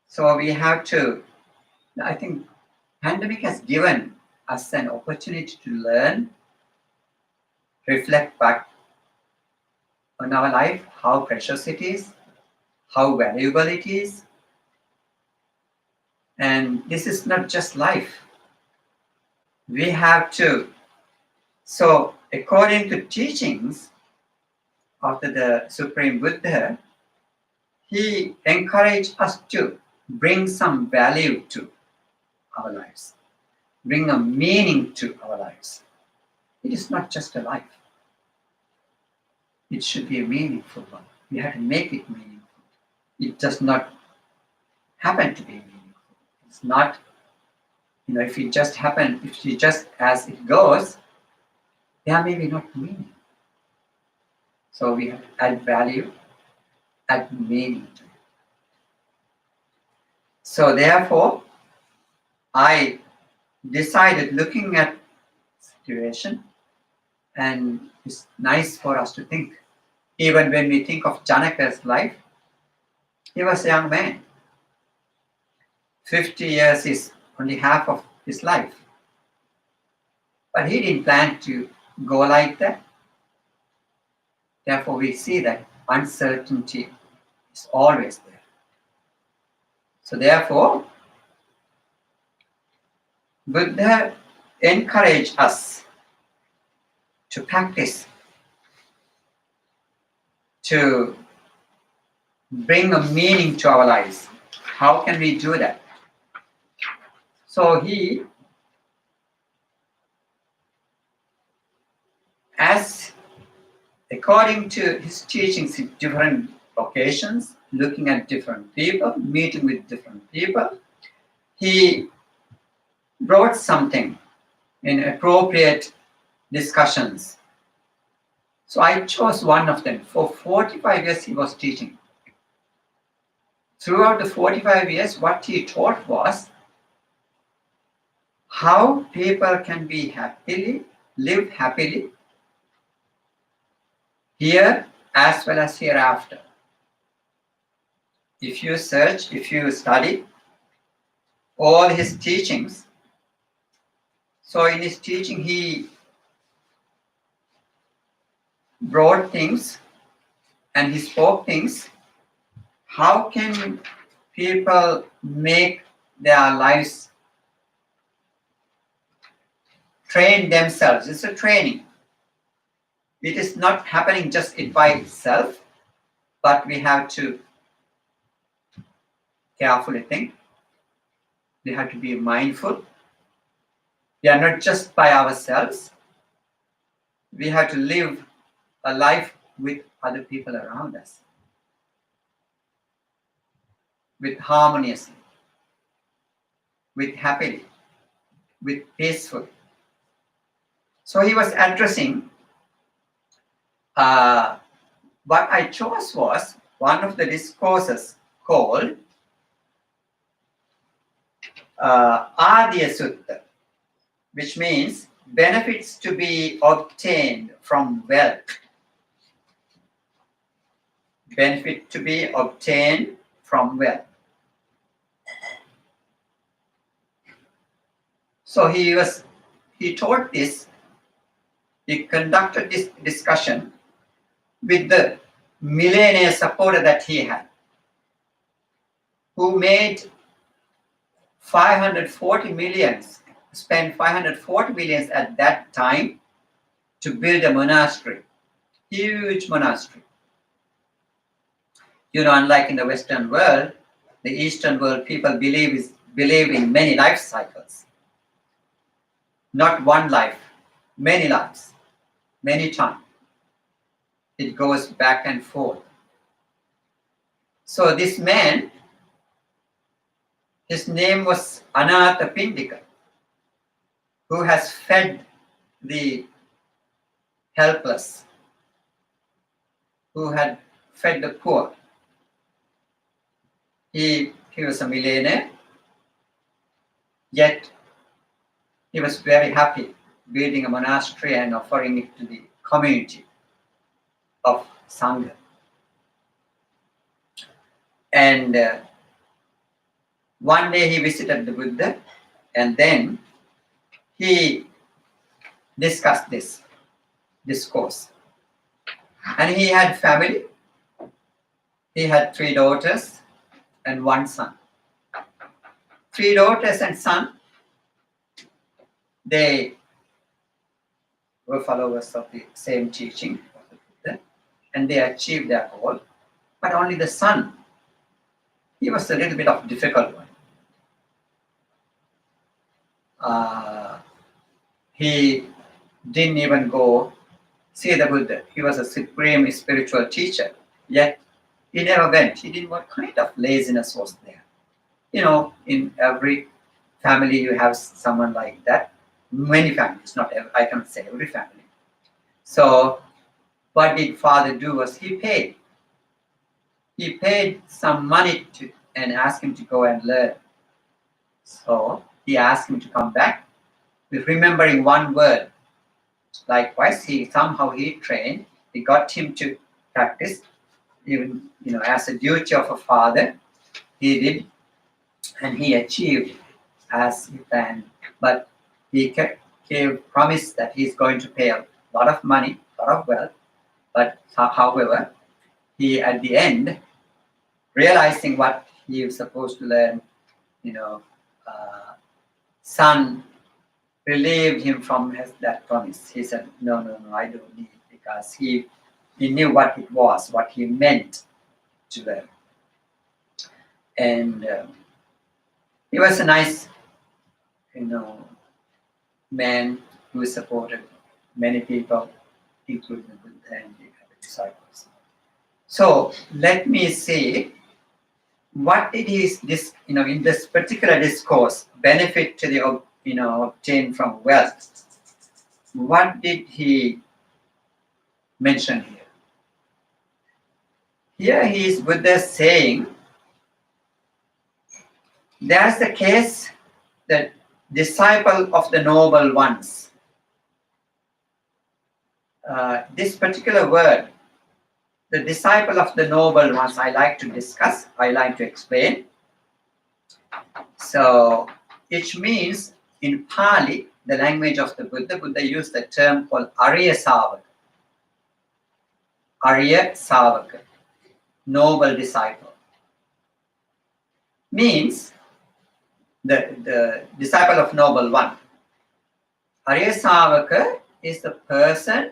so we have to, I think pandemic has given us an opportunity to learn, reflect back on our life, how precious it is, how valuable it is. And this is not just life. We have to, so according to teachings of the Supreme Buddha, he encouraged us to bring some value to our lives, bring a meaning to our lives. It is not just a life. It should be a meaningful one. We have to make it meaningful. It does not happen to be meaningful. It's not, if it just happen, if it just as it goes, there may be not meaning. So we have to add value, add meaning to it. So therefore, I decided, looking at situation, and it's nice for us to think. Even when we think of Janaka's life, he was a young man. 50 years is only half of his life. But he didn't plan to go like that. Therefore, we see that uncertainty is always there. So therefore, Buddha encouraged us to practice, to bring a meaning to our lives. How can we do that? So he, as according to his teachings in different occasions, looking at different people, meeting with different people, he wrote something in appropriate discussions. So I chose one of them. For 45 years he was teaching. Throughout the 45 years, what he taught was how people can be live happily here as well as hereafter. If you search, if you study all his teachings, so in his teaching he brought things and he spoke things. How can people make their lives, train themselves? It's a training. It is not happening just by itself, but we have to carefully think. We have to be mindful. We are not just by ourselves. We have to live a life with other people around us, with harmoniously, with happily, with peacefully. So he was addressing, what I chose was one of the discourses called Adya Sutta, which means benefits to be obtained from wealth. Benefit to be obtained from wealth. So he taught this, he conducted this discussion with the millionaire supporter that he had, who made 540 millions, spent 540 millions at that time to build a monastery. huge monastery. You know, unlike in the Western world, the Eastern world people believe in many life cycles. Not one life, many lives, many times. It goes back and forth. So this man, his name was Anatha Pindika, who has fed the helpless, who had fed the poor. He was a millionaire, yet he was very happy building a monastery and offering it to the community of Sangha. And one day he visited the Buddha, and then he discussed this discourse. And he had family. He had 3 daughters and 1 son. 3 daughters and son, they were followers of the same teaching of the Buddha, and they achieved their goal. But only the son, he was a little bit of a difficult one. He didn't even go see the Buddha. He was a supreme spiritual teacher, yet he never went. He didn't know what kind of laziness was there. You know, in every family you have someone like that. Many families, not every, I can't say every family. So what did father do was he paid some money to and asked him to go and learn. So he asked him to come back with remembering 1 word. Likewise, he trained. He got him to practice, even as a duty of a father. He did, and he achieved as he planned. But he gave promise that he's going to pay a lot of money, a lot of wealth. But however, he at the end, realizing what he was supposed to learn, son relieved him from that promise. He said, no, I don't need it, because he knew what it was, what he meant to learn. And he was a nice, man who supported many people, including the Buddha and the disciples. So let me see, what did this in this particular discourse benefit to the obtained from wealth? What did he mention here? Here he is Buddha saying, there's the case that disciple of the noble ones. This particular word, the disciple of the noble ones, I like to discuss, I like to explain. So it means, in Pali, the language of the Buddha used the term called Arya Savaka. Arya Savaka, noble disciple. Means the disciple of noble one. Arya Savaka is the person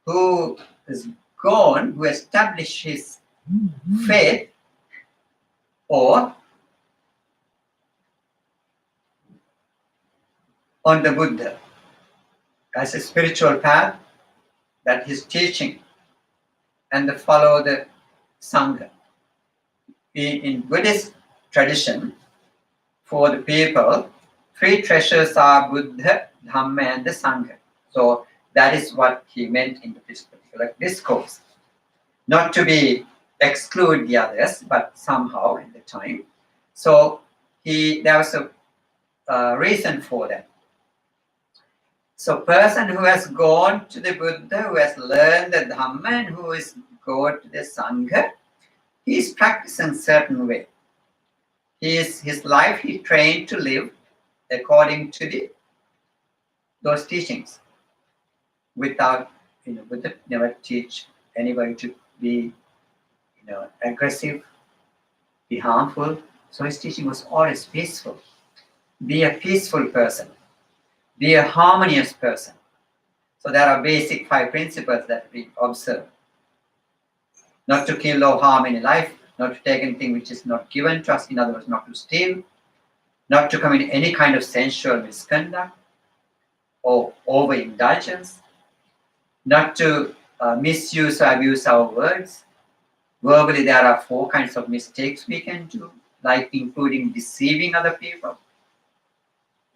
who is gone, who established his faith or on the Buddha as a spiritual path, that his teaching, and to follow the Sangha. In Buddhist tradition, for the people, 3 treasures are Buddha, Dhamma, and the Sangha. So that is what he meant in this particular discourse. Not to be exclude the others, but somehow at the time. So there was a reason for that. So person who has gone to the Buddha, who has learned the Dhamma, and who is gone to the Sangha, he is practicing certain way. His life he trained to live according to those teachings. Without, Buddha never teach anybody to be, aggressive, be harmful. So his teaching was always peaceful. Be a peaceful person. Be a harmonious person. So there are basic 5 principles that we observe. Not to kill or harm any life, not to take anything which is not given to us, in other words, not to steal, not to commit any kind of sensual misconduct or overindulgence, not to misuse or abuse our words. Verbally, there are 4 kinds of mistakes we can do, like including deceiving other people,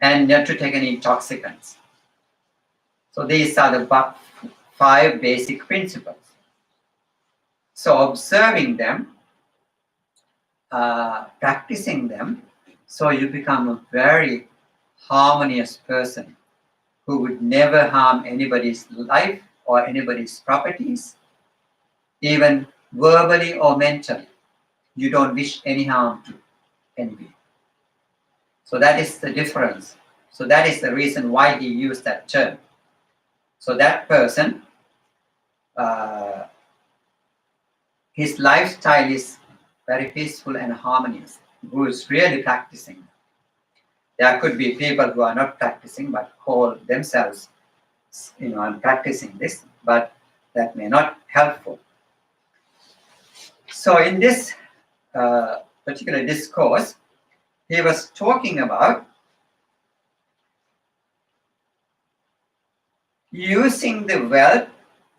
and not to take any intoxicants. So these are the 5 basic principles. So observing them, practicing them, so you become a very harmonious person who would never harm anybody's life or anybody's properties, even verbally or mentally. You don't wish any harm to anybody. So that is the difference. So that is the reason why he used that term. So that person, his lifestyle is very peaceful and harmonious, who is really practicing. There could be people who are not practicing but call themselves, I'm practicing this, but that may not helpful. So in this particular discourse, he was talking about using the wealth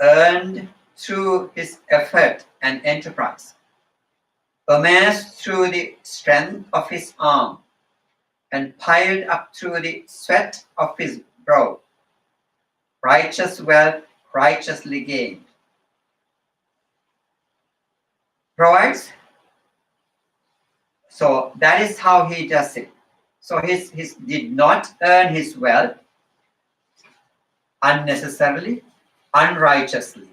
earned through his effort and enterprise, amassed through the strength of his arm, and piled up through the sweat of his brow. Righteous wealth, righteously gained. Provides. So that is how he does it. So he did not earn his wealth unnecessarily, unrighteously.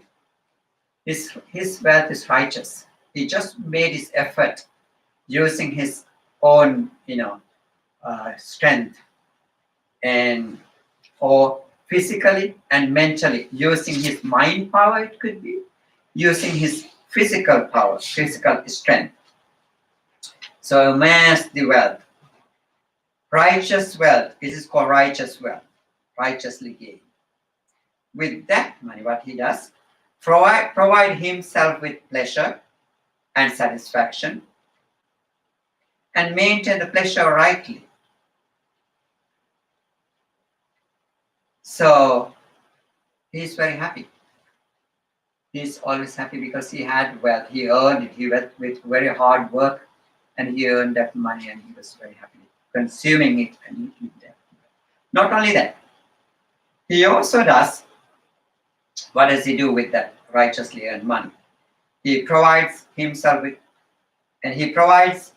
His wealth is righteous. He just made his effort using his own, strength, and or physically and mentally, using his mind power, it could be, using his physical power, physical strength. So amass the wealth. Righteous wealth, this is called righteous wealth, righteously gained. With that money, what he does, provide himself with pleasure and satisfaction, and maintain the pleasure rightly. So he's very happy. He's always happy because he had wealth. He earned it. He went with very hard work, and he earned that money, and he was very happy consuming it and eating it. Not only that, he also does. What does he do with that righteously earned money? He provides himself with, and he provides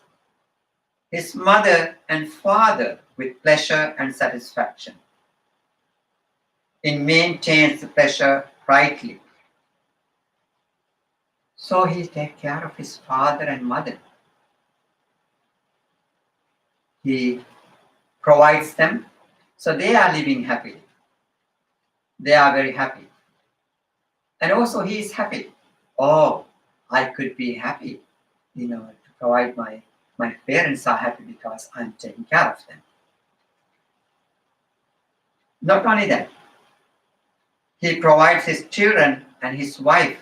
his mother and father with pleasure and satisfaction. He maintains the pleasure rightly. So he takes care of his father and mother. He provides them, so they are living happily. They are very happy. And also he is happy. Oh, I could be happy, to provide my parents are happy because I'm taking care of them. Not only that, he provides his children and his wife.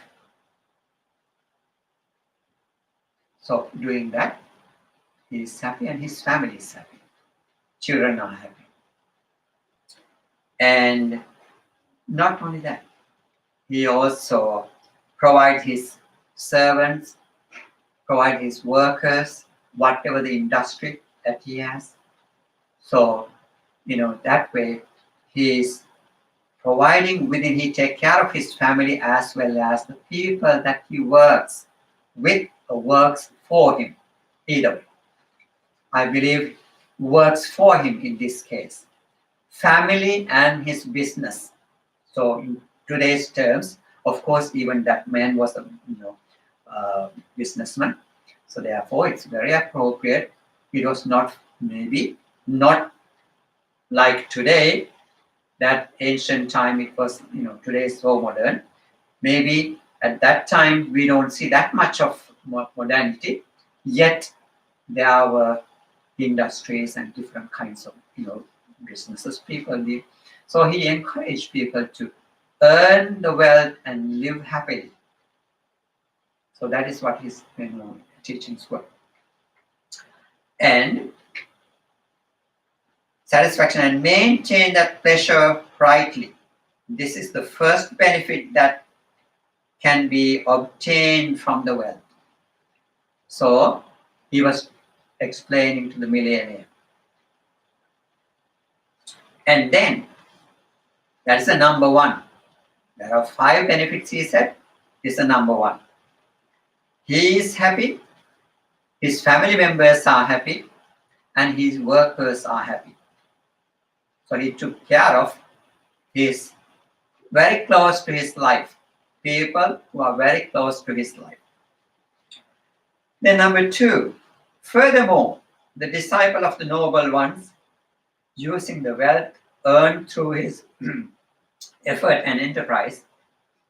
So doing that, he is happy and his family is happy. Children are happy. And not only that, he also provides his servants, provide his workers, whatever the industry that he has. So, that way he is providing within, he takes care of his family as well as the people that he works with or works for him. Either way, I believe works for him in this case. Family and his business. So in today's terms, of course, even that man was a businessman. So therefore, it's very appropriate. It was not like today, that ancient time. It was, today is so modern. Maybe at that time we don't see that much of modernity. Yet there were industries and different kinds of businesses people did. So he encouraged people to earn the wealth and live happily. So that is what his teachings were. And satisfaction and maintain that pleasure rightly. This is the first benefit that can be obtained from the wealth. So he was explaining to the millionaire. And then, that's the number one. There are 5 benefits, he said. This is the number one. He is happy, his family members are happy, and his workers are happy. So he took care of his very close to his life, people who are very close to his life. Then number 2, furthermore, the disciple of the noble ones, using the wealth earned through his effort and enterprise,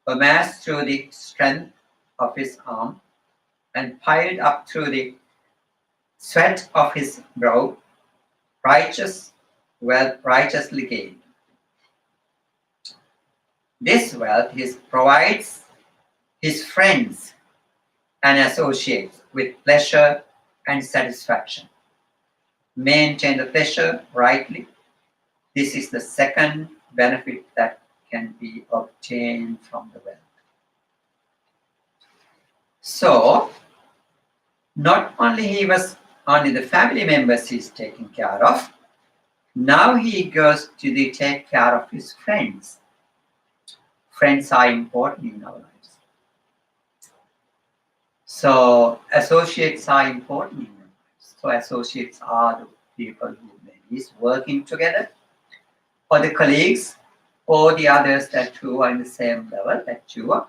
amassed through the strength of his arm, and piled up through the sweat of his brow, righteous wealth righteously gained. This wealth provides his friends and associates with pleasure and satisfaction. Maintain the pleasure rightly. This is the second benefit that can be obtained from the wealth. So, not only only the family members he's taking care of, now he goes to take care of his friends. Friends are important in our lives. So associates are important in our lives. So associates are the people who maybe is working together, or the colleagues, or the others who are in the same level that you are.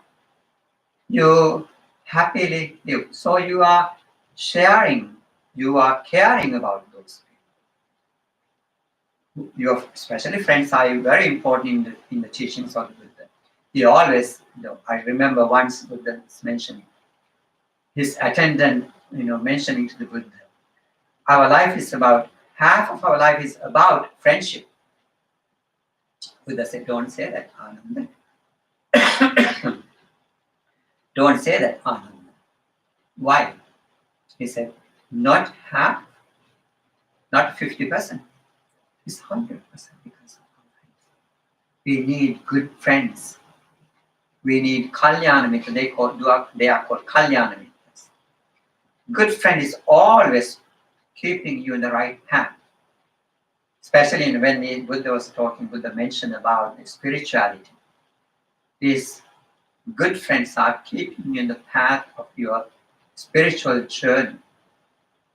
You happily live. So you are sharing, you are caring about those people. Your especially friends are very important in the teachings of the Buddha. He always, I remember once Buddha mentioning, his attendant, mentioning to the Buddha, our life is about, half of our life is about friendship. Buddha said, don't say that, Ananda. Don't say that, Ananda. Why? He said, not half, not 50%. It's 100% because of our friends. We need good friends. We need kalyana mitra. They are called kalyana mitras. Good friend is always keeping you in the right path. Especially when Buddha was talking, Buddha mentioned about spirituality. These good friends are keeping you in the path of your spiritual journey.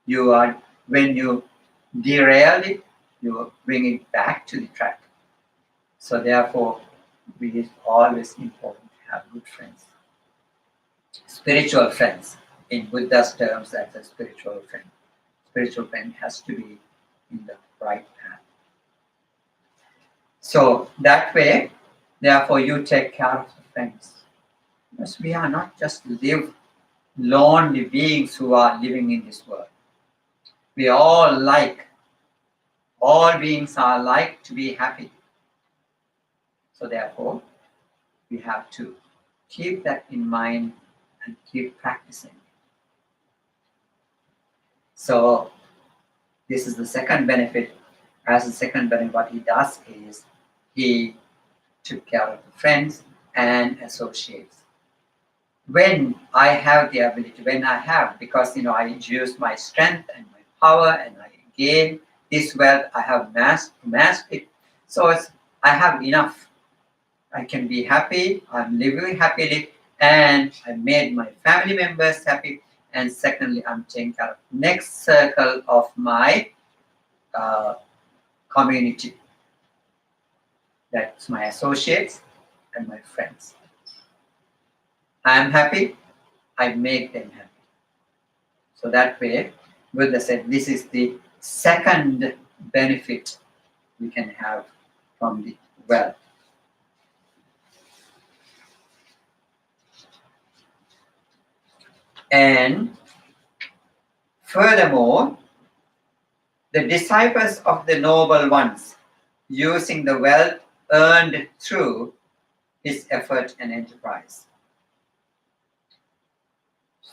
When you derail it, you bring it back to the track. So therefore, it is always important to have good friends. Spiritual friends. In Buddha's terms, that's a spiritual friend. Spiritual friend has to be in the right path. So that way, therefore, you take care of the friends. Because we are not just lonely beings who are living in this world. We all beings are like to be happy. So therefore, we have to keep that in mind and keep practicing. So this is the second benefit. As the second benefit, what he does is he took care of the friends and associates. When I have the ability, because I use my strength and my power and I gain this wealth, I have massed it. So I have enough. I can be happy, I'm living happily, and I made my family members happy. And secondly, I'm taking care of the next circle of my community. That's my associates and my friends. I am happy, I make them happy. So that way, Buddha said this is the second benefit we can have from the wealth. And furthermore, the disciples of the noble ones, using the wealth earned through his effort and enterprise.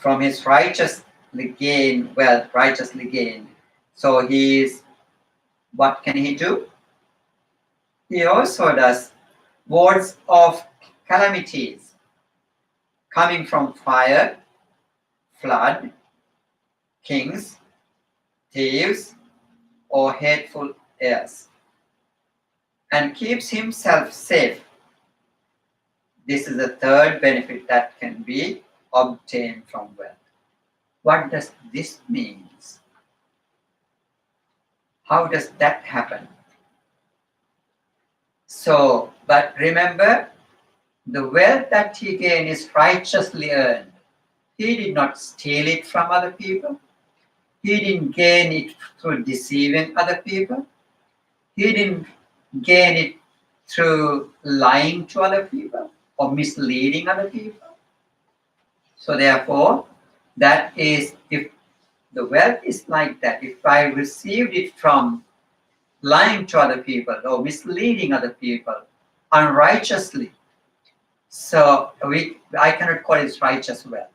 From his righteously gained wealth, righteously gained. So what can he do? He also does words of calamities coming from fire, flood, kings, thieves, or hateful heirs, and keeps himself safe. This is the third benefit that can be obtained from wealth. What does this mean? How does that happen? So, but remember, the wealth that he gained is righteously earned. He did not steal it from other people. He didn't gain it through deceiving other people. He didn't gain it through lying to other people or misleading other people. So therefore, that is, if the wealth is like that, if I received it from lying to other people or misleading other people unrighteously, so I cannot call it righteous wealth.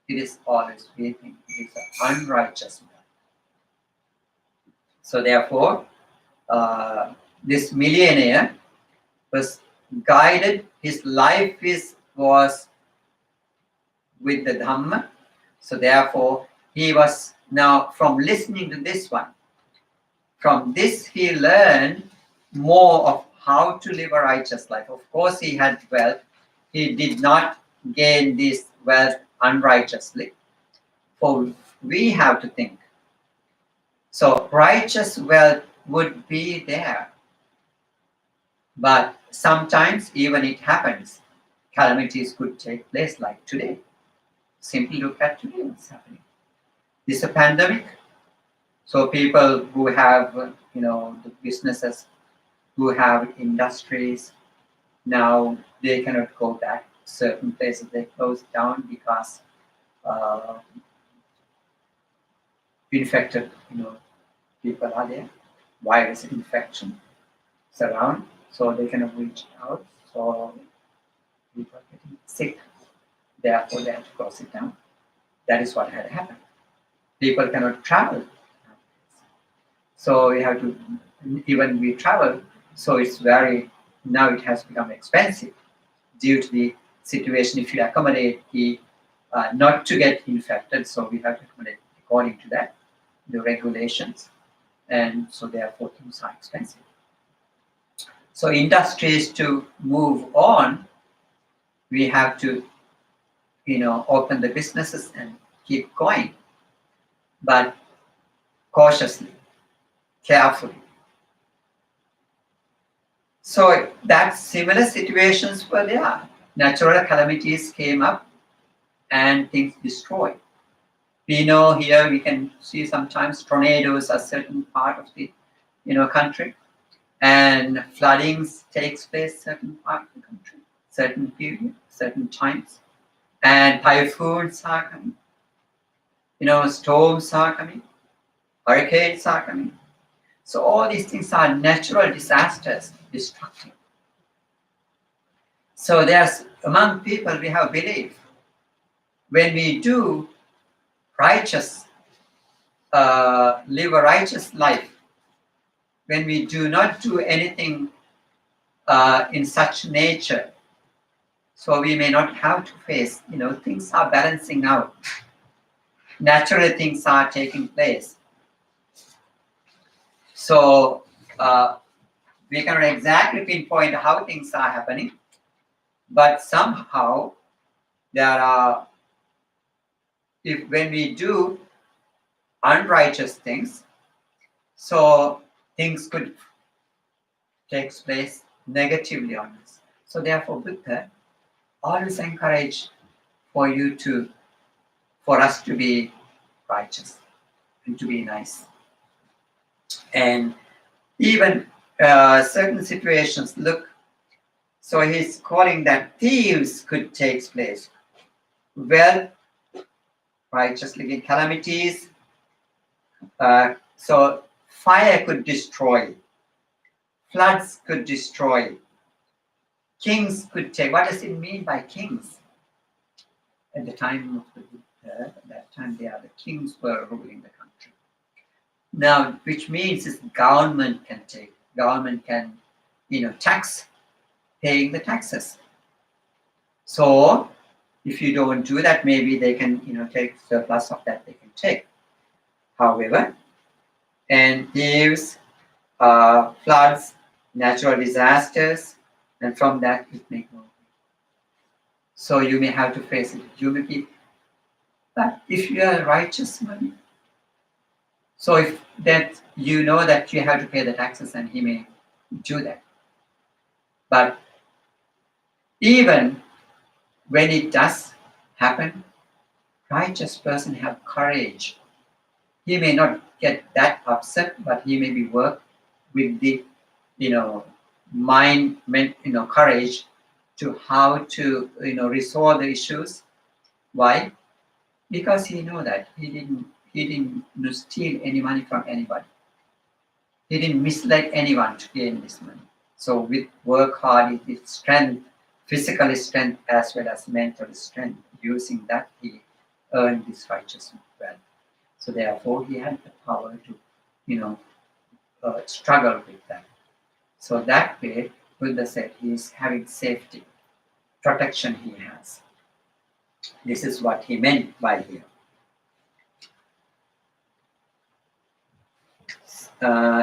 It is always, we think it is an unrighteous wealth. So therefore, this millionaire was guided, his life was with the Dhamma. So therefore, he was now, from listening to this one, from this he learned more of how to live a righteous life. Of course, he had wealth. He did not gain this wealth unrighteously. For we have to think. So righteous wealth would be there. But sometimes even it happens. Calamities could take place like today. Simply look at today what's happening. This is a pandemic. So people who have, the businesses, who have industries, now they cannot go back. Certain places they closed down because infected, people are there. Virus infection is around, so they cannot reach out. So people are getting sick. Therefore, they have to close it down. That is what had happened. People cannot travel. So we have to, even we travel, so it's now it has become expensive due to the situation. If you accommodate not to get infected, so we have to accommodate according to that, the regulations. And so therefore things are expensive. So industries to move on, we have to, open the businesses and keep going, but cautiously, carefully. So that similar situations were there. Natural calamities came up and things destroyed. We know here we can see sometimes tornadoes are certain part of the country, and floodings takes place certain part of the country, certain period, certain times, and typhoons are coming. Storms are coming, hurricanes are coming. So all these things are natural disasters, destructive. So there's among people we have belief. When we do righteous, live a righteous life, when we do not do anything in such nature, so we may not have to face, things are balancing out. Natural things are taking place. So we cannot exactly pinpoint how things are happening, but somehow there are, when we do unrighteous things, so things could take place negatively on us. So therefore, Buddha always encourage for us to be righteous and to be nice. And even certain situations, look, so he's calling that thieves could take place. Wealth, righteously, calamities. So fire could destroy, floods could destroy, kings could take. What does it mean by kings? At the time of the Buddha, at that time they are the kings were ruling the country. Now, which means is government can take, government can, tax, paying the taxes. So if you don't do that, maybe they can, take surplus of that they can take. However, and thieves, floods, natural disasters, and from that it may go. So you may have to face it. You may be, but if you are righteous money, so if that you know that you have to pay the taxes, and he may do that. But even when it does happen, righteous person have courage. He may not get that upset, but he may be work with the, mind, courage to how to, resolve the issues. Why? Because he know that he didn't steal any money from anybody. He didn't mislead anyone to gain this money. So with work hard, it is strength, physical strength as well as mental strength. Using that, he earned this righteous wealth. So therefore, he had the power to, struggle with that. So that way, Buddha said he is having safety, protection he has. This is what he meant by here.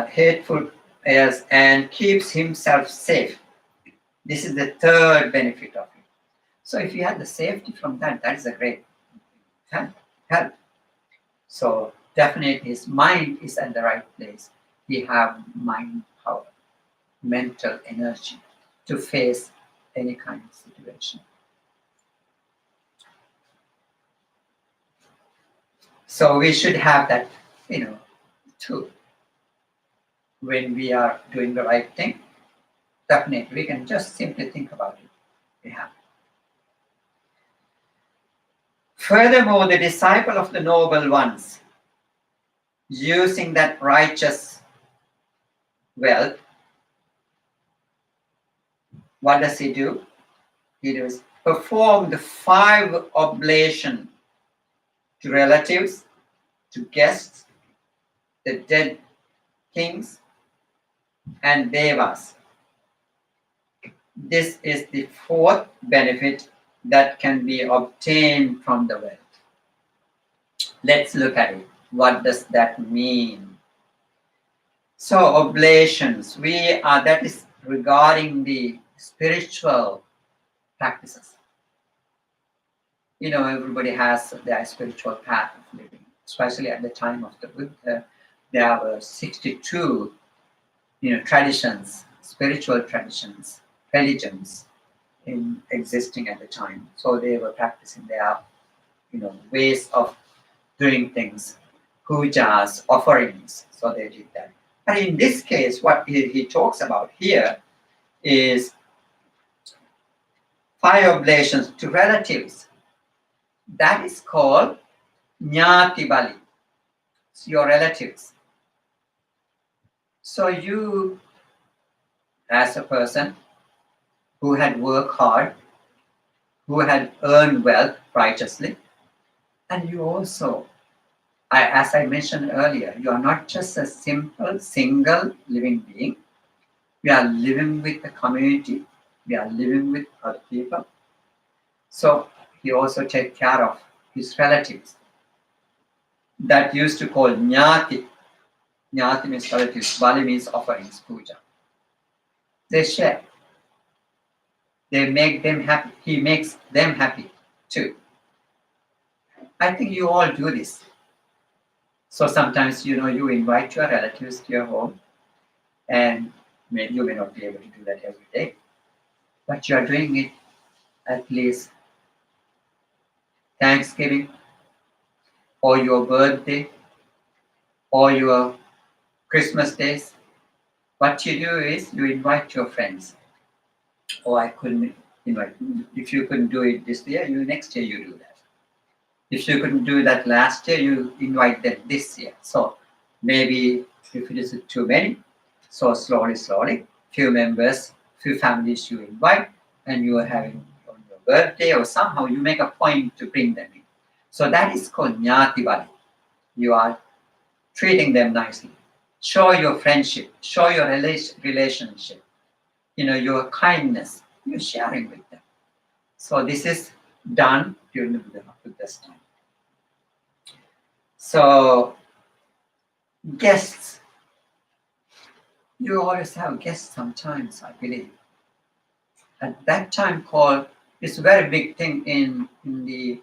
Hateful as and keeps himself safe. This is the third benefit of it. So if you have the safety from that, that is a great help. So definitely his mind is at the right place. He have mind power, mental energy to face any kind of situation. So we should have that, too. When we are doing the right thing, definitely we can just simply think about it. We have. Furthermore, the disciple of the noble ones, using that righteous wealth, what does he do? He does perform the 5 oblations to relatives, to guests, the dead kings, and devas. This is the 4th benefit that can be obtained from the wealth. Let's look at it. What does that mean? So oblations, that is regarding the spiritual practices. Everybody has their spiritual path of living. Especially at the time of the Buddha, there were 62, traditions, spiritual traditions, religions existing at the time. So they were practicing their, ways of doing things, pujas, offerings. So they did that. But in this case, what he talks about here is 5 oblations to relatives. That is called Nyati Bali. It's your relatives. So you, as a person who had worked hard, who had earned wealth righteously, and you also, as I mentioned earlier, you are not just a simple, single living being. We are living with the community. We are living with other people. So he also takes care of his relatives. That used to call Nyati. Nyati means relatives. Bali means offerings, puja. They share. They make them happy. He makes them happy too. I think you all do this. So sometimes, you invite your relatives to your home, and you may not be able to do that every day, but you are doing it at least Thanksgiving, or your birthday, or your Christmas days. What you do is you invite your friends. Oh, I couldn't invite. If you couldn't do it this year, next year you do that. If you couldn't do that last year, you invite them this year. So maybe if it is too many, so slowly, few members, few families you invite, and you are having on your birthday, or somehow you make a point to bring them in. So that is called Nyati Bali. You are treating them nicely. Show your friendship, show your relationship, your kindness, you're sharing with them. So this is done during the Buddha's time. So guests, you always have guests sometimes, I believe. At that time called, it's a very big thing in the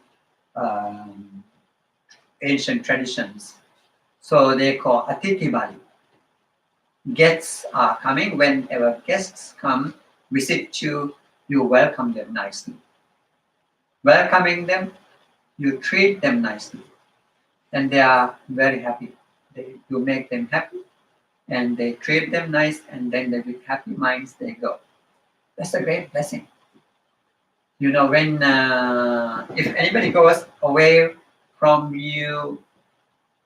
ancient traditions. So they call Atiti Bali. Guests are coming. Whenever guests come, visit you, you welcome them nicely. Welcoming them, you treat them nicely. And they are very happy. You make them happy, and they treat them nice, and then they with happy minds they go. That's a great blessing. When if anybody goes away from you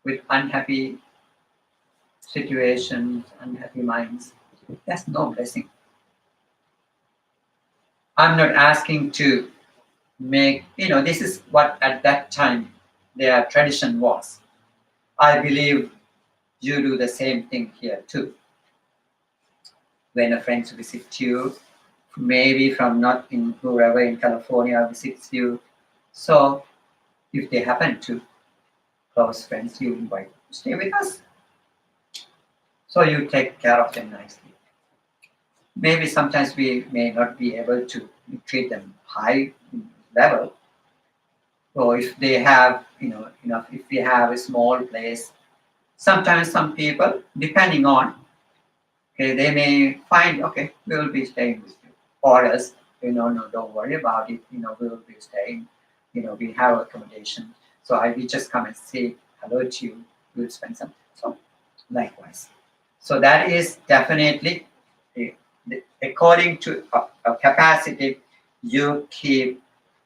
with unhappy situations, unhappy minds, that's no blessing. I'm not asking to make, this is what at that time their tradition was. I believe you do the same thing here too. When a friend visits you, maybe from not in whoever in California visits you, so if they happen to close friends, you invite to stay with us. So you take care of them nicely. Maybe sometimes we may not be able to treat them high level. So if they have, if we have a small place, sometimes some people, depending on, they may find, okay, we will be staying with you. Or else, no, don't worry about it. We will be staying. We have accommodation. So we just come and say hello to you. We'll spend some. So likewise. So that is definitely, according to a capacity, you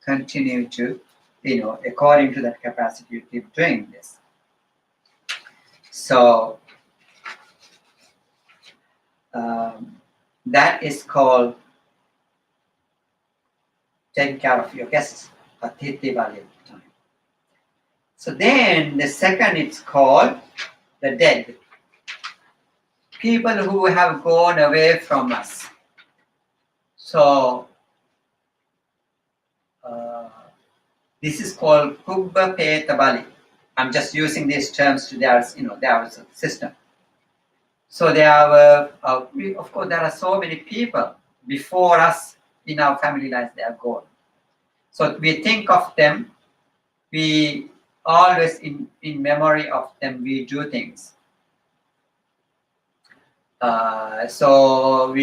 continue to, according to that capacity, you keep doing this. So that is called taking care of your guests, Atiti Bali time. So then the second, it's called the dead. People who have gone away from us. So this is called Kubba Peta Bali. I'm just using these terms to their system. So there are, of course, there are so many people before us in our family lives. They are gone. So we think of them. We always in memory of them. We do things. So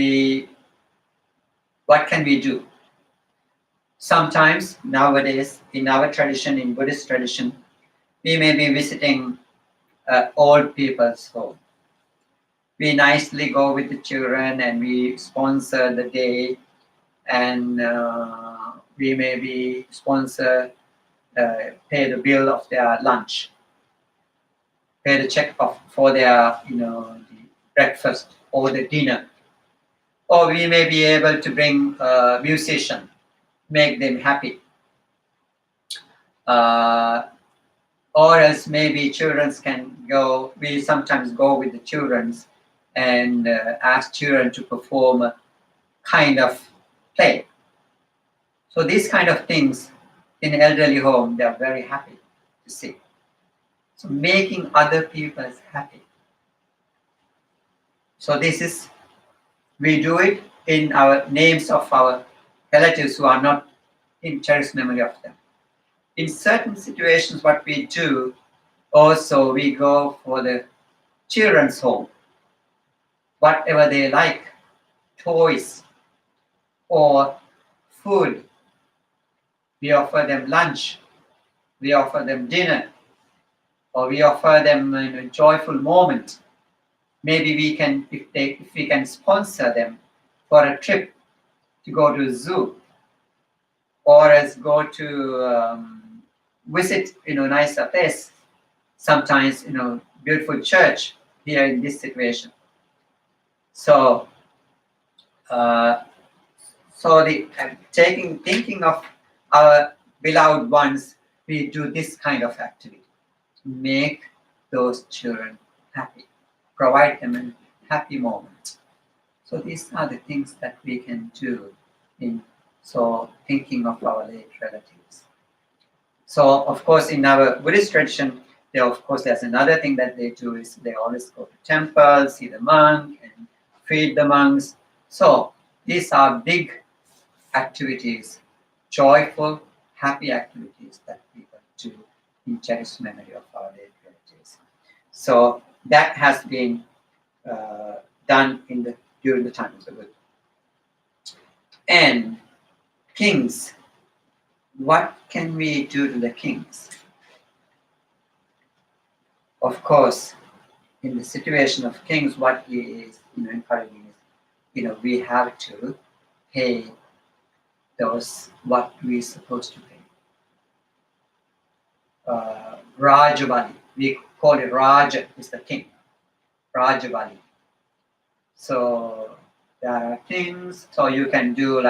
what can we do? Sometimes nowadays in our tradition, in Buddhist tradition, we may be visiting old people's home. We nicely go with the children and we sponsor the day, and we maybe sponsor, pay the bill of their lunch, pay the check for their, the breakfast or the dinner. Or we may be able to bring a musician, make them happy. Or else maybe children can go, we sometimes go with the children and ask children to perform a kind of play. So these kind of things in elderly home, they are very happy to see. So making other people happy. So this is, we do it in our names of our relatives who are not in cherished memory of them. In certain situations, what we do, also we go for the children's home. Whatever they like, toys or food, we offer them lunch, we offer them dinner, or we offer them a joyful moment. Maybe we can, if we can sponsor them for a trip to go to a zoo, or as go to visit, nicer place. Sometimes, beautiful church here in this situation. So So thinking of our beloved ones, we do this kind of activity. Make those children happy. Provide them a happy moment. So these are the things that we can do in thinking of our late relatives. So of course in our Buddhist tradition, there's another thing that they do is they always go to temples, see the monk and feed the monks. So these are big activities, joyful, happy activities that people do in cherished memory of our late relatives. So that has been done during the time of the Buddha. And kings, what can we do to the kings? Of course, in the situation of kings, what he is encouraging is, we have to pay those what we're supposed to pay. Rajavali, we call it Raja is the king. Rajavali. So there are things, so you can do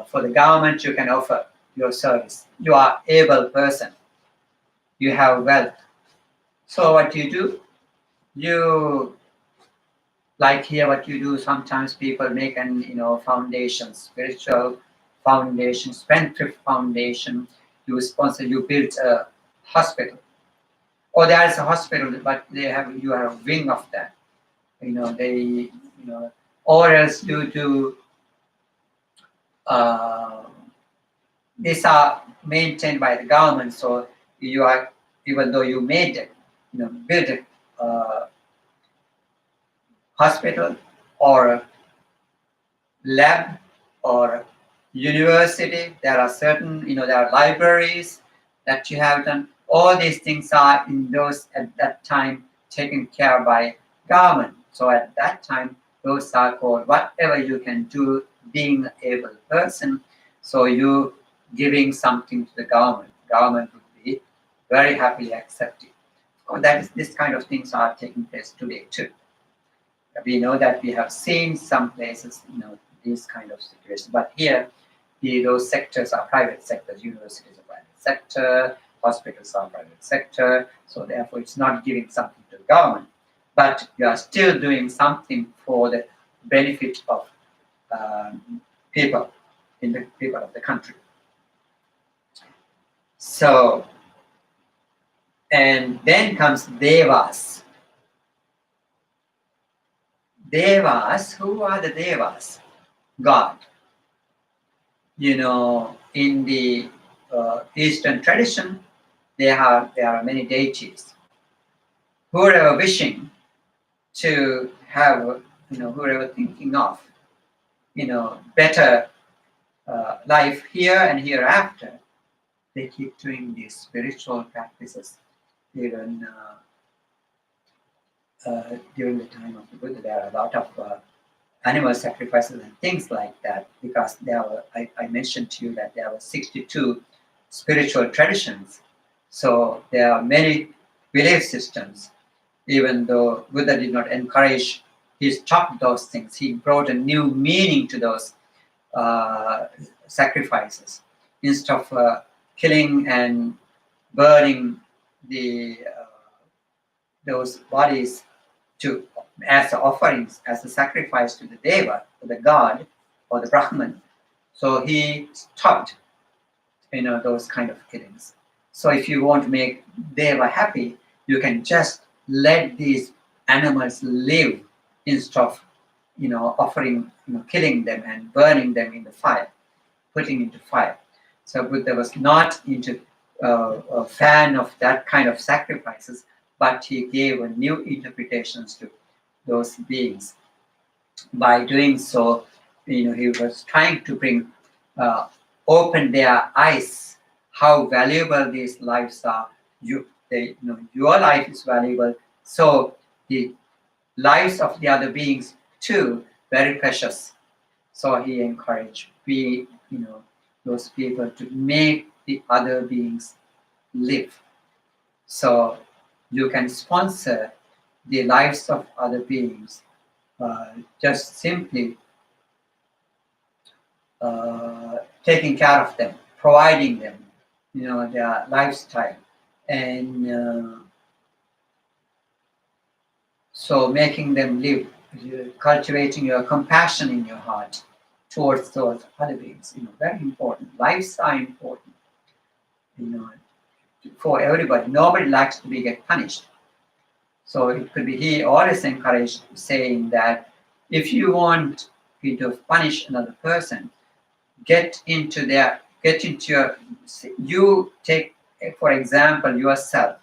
for the government, you can offer your service. You are able person. You have wealth. So what you do, like here what you do, sometimes people make an foundation, spiritual foundation, spendthrift foundation. You sponsor, you build a hospital. Or there is a hospital, but you have a wing of that. Or else you do these are maintained by the government, so you are, even though you made it, build a hospital or lab or university, there are certain, there are libraries that you have done. All these things are in those at that time taken care by government. So at that time, those are called whatever you can do being an able person. So you giving something to the government. Government would be very happily accepted. So that is, this kind of things are taking place today too. We know that we have seen some places, these kind of situations. But here, those sectors are private sectors. Universities are private sector, hospitals are private sector. So therefore, it's not giving something to the government, but you are still doing something for the benefit of people of the country. So, and then comes devas. Devas, who are the devas? God. In the Eastern tradition, there are many deities. Whoever wishing to have, whoever thinking of, better life here and hereafter, they keep doing these spiritual practices. Even during the time of the Buddha, there are a lot of animal sacrifices and things like that, because I mentioned to you that there were 62 spiritual traditions. So there are many belief systems. Even though Buddha did not encourage, he stopped those things. He brought a new meaning to those sacrifices. Instead of killing and burning those bodies as offerings, as a sacrifice to the deva, to the god, or the Brahman. So he stopped, those kind of killings. So if you want to make deva happy, you can just let these animals live instead of, offering, killing them and burning them in the fire, putting into fire. So Buddha was not into a fan of that kind of sacrifices, but he gave new interpretations to those beings. By doing so, he was trying to open their eyes how valuable these lives are. Your life is valuable, so the lives of the other beings too very precious. So he encouraged those people to make the other beings live. So you can sponsor the lives of other beings just simply taking care of them, providing them, their lifestyle, and so making them live, cultivating your compassion in your heart towards those other beings. Very important. Lives are important. For everybody. Nobody likes to be get punished. So it could be he always encouraged, saying that if you want to punish another person, you take, for example, yourself,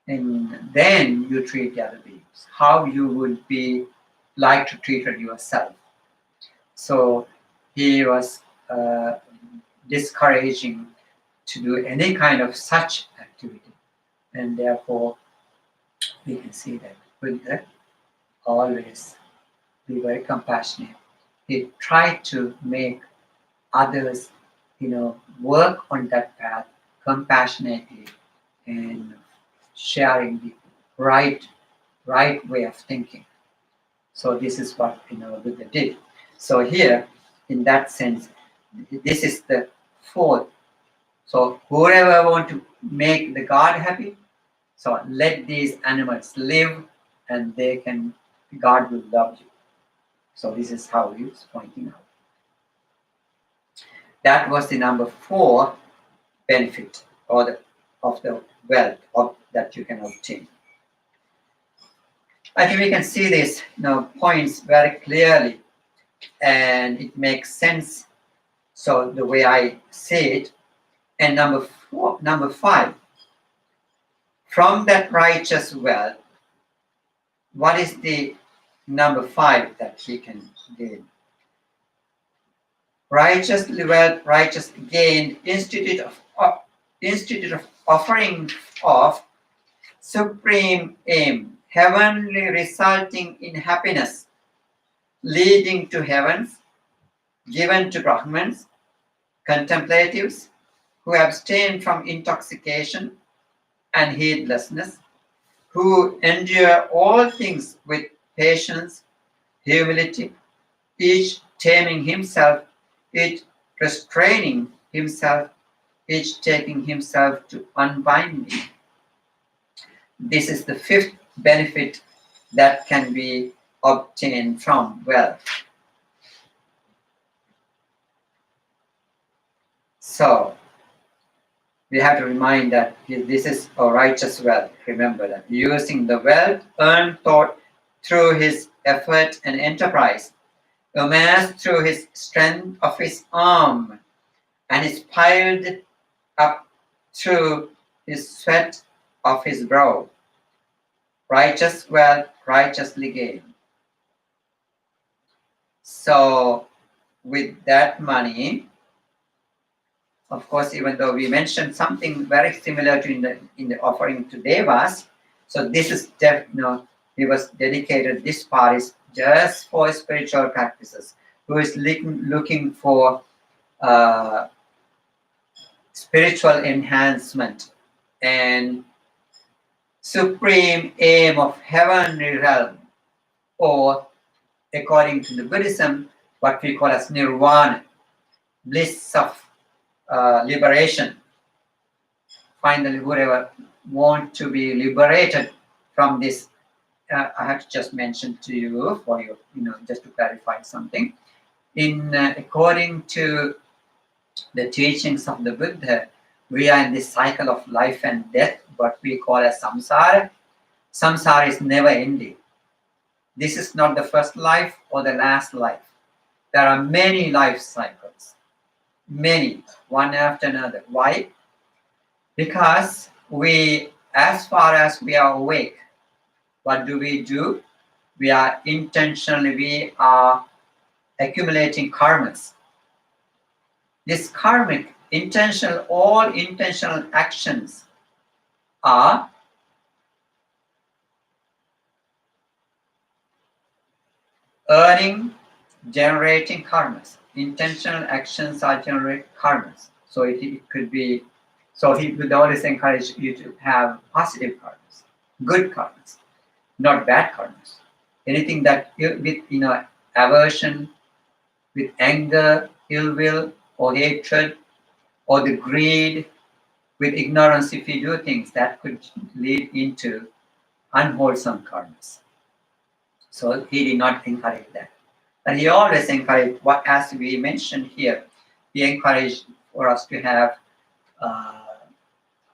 and then you treat the other beings. How you would be like to treat yourself. So he was discouraging to do any kind of such activity, and therefore we can see that Buddha always be very compassionate. He tried to make others, work on that path compassionately and sharing the right way of thinking. So this is what Buddha did. So here, in that sense, this is the fourth. So whoever want to make the God happy, so let these animals live, and God will love you. So this is how he was pointing out. That was the number 4 benefit of the wealth that you can obtain. I think we can see these points very clearly, and it makes sense. So the way I see it, and number 5, from that righteous wealth, what is the number 5 that he can gain? Righteous wealth, righteous gain, institute of offering of supreme aim, heavenly resulting in happiness, leading to heavens, given to Brahmins, contemplatives, who abstain from intoxication and heedlessness, who endure all things with patience, humility, each taming himself, each restraining himself, each taking himself to unbinding. This is the 5th benefit that can be obtained from wealth. So we have to remind that this is a righteous wealth. Remember that using the wealth earned through his effort and enterprise, amassed through his strength of his arm, and is piled up through his sweat of his brow. Righteous wealth, righteously gained. So with that money, of course, even though we mentioned something very similar to in the offering to Devas, so this is he was dedicated. This part is just for spiritual practices. Who is looking for spiritual enhancement and supreme aim of heavenly realm, or according to the Buddhism, what we call as nirvana, bliss of liberation. Finally, whoever want to be liberated from this, I have to just mention to you for you, just to clarify something. According to the teachings of the Buddha, we are in this cycle of life and death, what we call as samsara. Samsara is never ending. This is not the first life or the last life. There are many life cycles. Many, one after another. Why? Because as far as we are awake, what do? We are accumulating karmas. This karmic, all intentional actions are generating karmas. Intentional actions are generating karmas. So it could be, so he would always encourage you to have positive karmas, good karmas, not bad karmas. Anything that with aversion with anger, ill will, or hatred, or the greed, with ignorance, if we do things that could lead into unwholesome karmas. So he did not encourage that. But he always encouraged, what as we mentioned here, he encouraged for us to have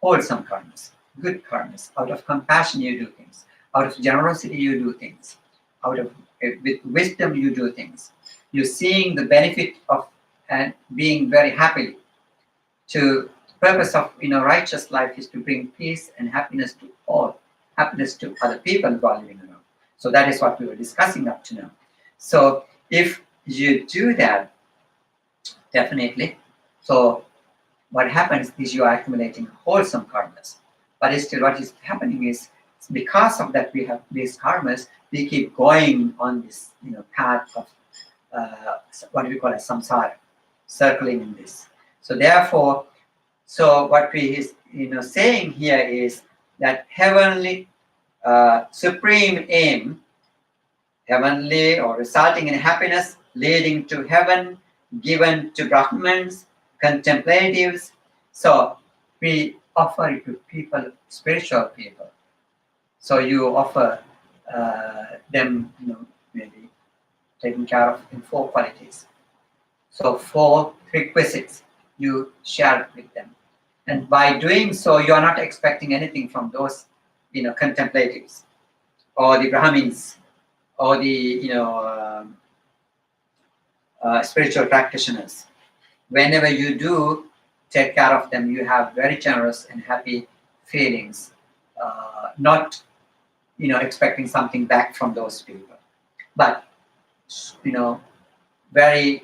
wholesome karmas, good karmas. Out of compassion you do things. Out of generosity you do things. Out of with wisdom you do things. You're seeing the benefit of and being very happy. To purpose of righteous life is to bring peace and happiness to all, happiness to other people who are living around. So that is what we were discussing up to now. So if you do that, definitely. So what happens is you are accumulating wholesome karmas. But still what is happening is because of that we have these karmas, we keep going on this path of what do we call as samsara, circling in this. So therefore, what we is saying here is that heavenly supreme aim, heavenly or resulting in happiness, leading to heaven, given to Brahmins, contemplatives. So we offer it to people, spiritual people. So you offer them, maybe taking care of in 4 qualities. So 4 requisites you share it with them. And by doing so, you are not expecting anything from those, contemplatives or the Brahmins or the, spiritual practitioners. Whenever you do take care of them, you have very generous and happy feelings, not, expecting something back from those people, but, very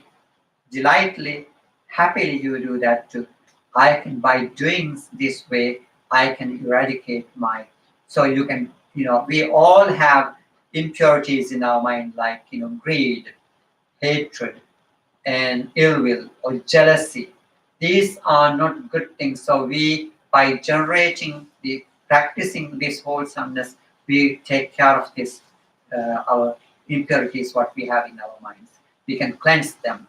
delightfully, happily you do that too. I can, by doing this way, I can eradicate my, so you can, we all have impurities in our mind, like, greed, hatred, and ill will or jealousy. These are not good things. So we, by practicing this wholesomeness, we take care of this, our impurities, what we have in our minds. We can cleanse them,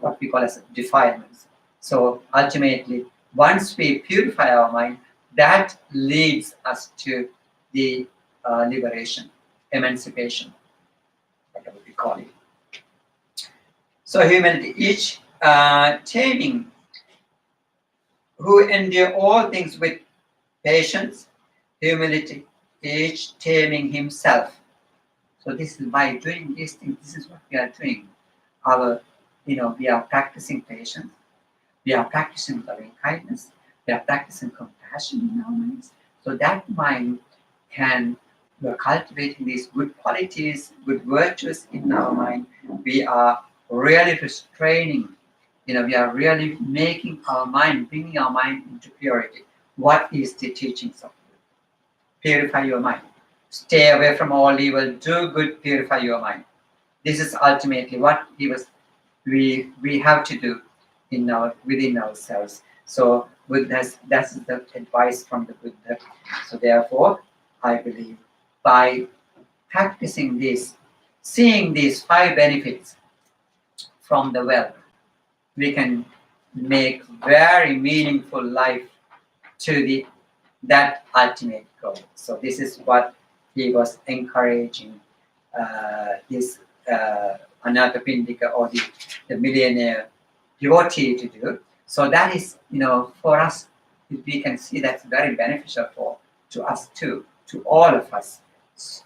what we call as defilements. So ultimately, once we purify our mind, that leads us to the liberation, emancipation, whatever we call it. So humility, each taming, who endure all things with patience, humility, each taming himself. So this is by doing these things, this is what we are doing. We are practicing patience, we are practicing loving kindness, we are practicing compassion in our minds. So that mind we are cultivating these good qualities, good virtues in our mind. We are really restraining, we are really making our mind, bringing our mind into purity. What is the teachings of good? Purify your mind. Stay away from all evil, do good, purify your mind. This is ultimately what we have to do within ourselves. So that's the advice from the Buddha. So therefore, I believe by practicing this, seeing these 5 benefits from the well, we can make very meaningful life to that ultimate goal. So this is what he was encouraging this Anathapindika or the millionaire devotee to do. So that is, for us, we can see that's very beneficial to us too, to all of us,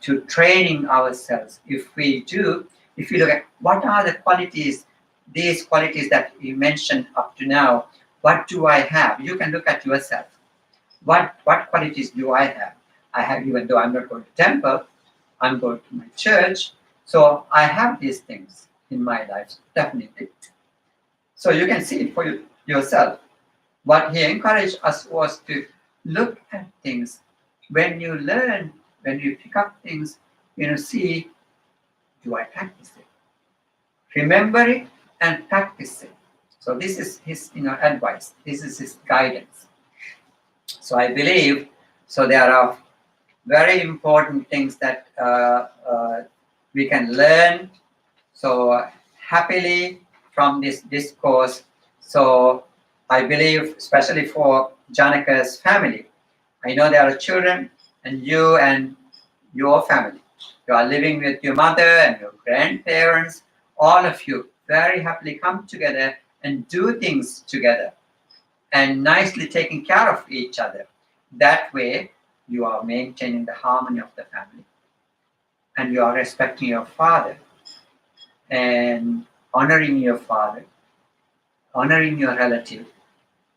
to training ourselves. If we look at what are the qualities, these qualities that you mentioned up to now, what do I have? You can look at yourself. What qualities do I have? I have, even though I'm not going to temple, I'm going to my church. So I have these things in my life, definitely. So you can see it for yourself. What he encouraged us was to look at things. When you learn, when you pick up things, see, do I practice it? Remember it and practice it. So this is his advice. This is his guidance. So I believe, so there are very important things that we can learn. So happily, from this discourse. So I believe, especially for Janaka's family, I know there are children, and you and your family, you are living with your mother and your grandparents, all of you very happily come together and do things together and nicely taking care of each other. That way, you are maintaining the harmony of the family, and you are respecting your father and honoring your father, honoring your relative.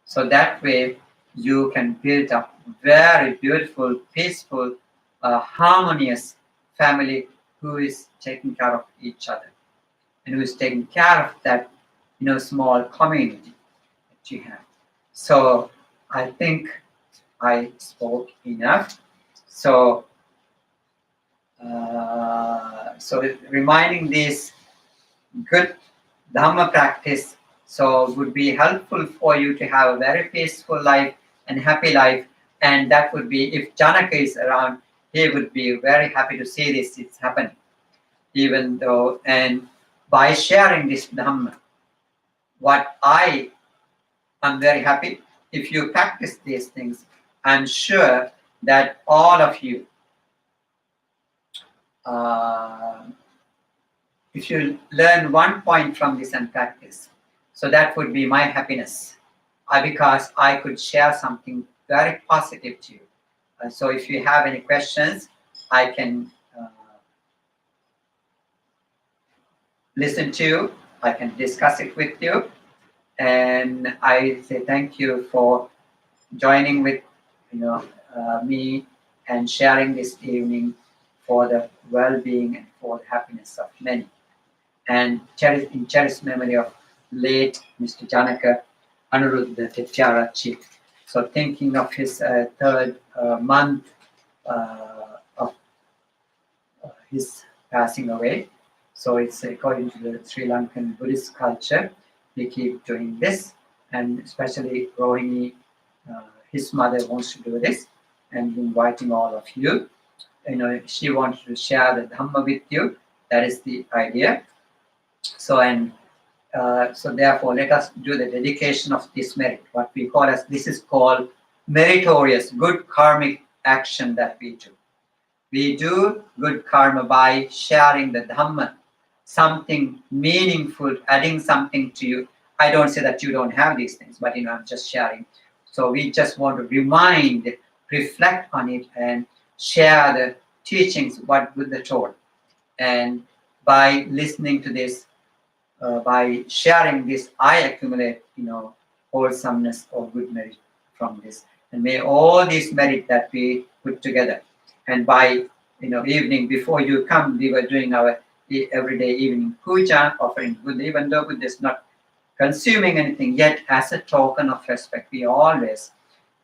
So that way, you can build up very beautiful, peaceful, harmonious family who is taking care of each other and who is taking care of that, small community that you have. So I think I spoke enough. So, reminding this good Dhamma practice, so would be helpful for you to have a very peaceful life and happy life. And that would be, if Janaka is around, he would be very happy to see this it's happening. Even though, and by sharing this Dhamma, what I am very happy, if you practice these things, I'm sure that all of you, if you learn one point from this and practice, so that would be my happiness, because I could share something very positive to you. So if you have any questions, I can listen to you, I can discuss it with you, and I say thank you for joining with me and sharing this evening for the well-being and for the happiness of many. And in cherished memory of late Mr. Janaka Anuruddha Tetyarachi. So thinking of his third month of his passing away. So it's according to the Sri Lankan Buddhist culture, they keep doing this, and especially Rohini, his mother wants to do this, and inviting all of you. She wants to share the Dhamma with you. That is the idea. So therefore, let us do the dedication of this merit. What we call as, this is called meritorious, good karmic action that we do. We do good karma by sharing the Dhamma, something meaningful, adding something to you. I don't say that you don't have these things, but I'm just sharing. So we just want to remind, reflect on it, and share the teachings, what Buddha told. And by listening to this, by sharing this, I accumulate, wholesomeness or good merit from this. And may all this merit that we put together, and by, evening before you come, we were doing our everyday evening puja, offering Buddha, even though Buddha is not consuming anything, yet as a token of respect, we always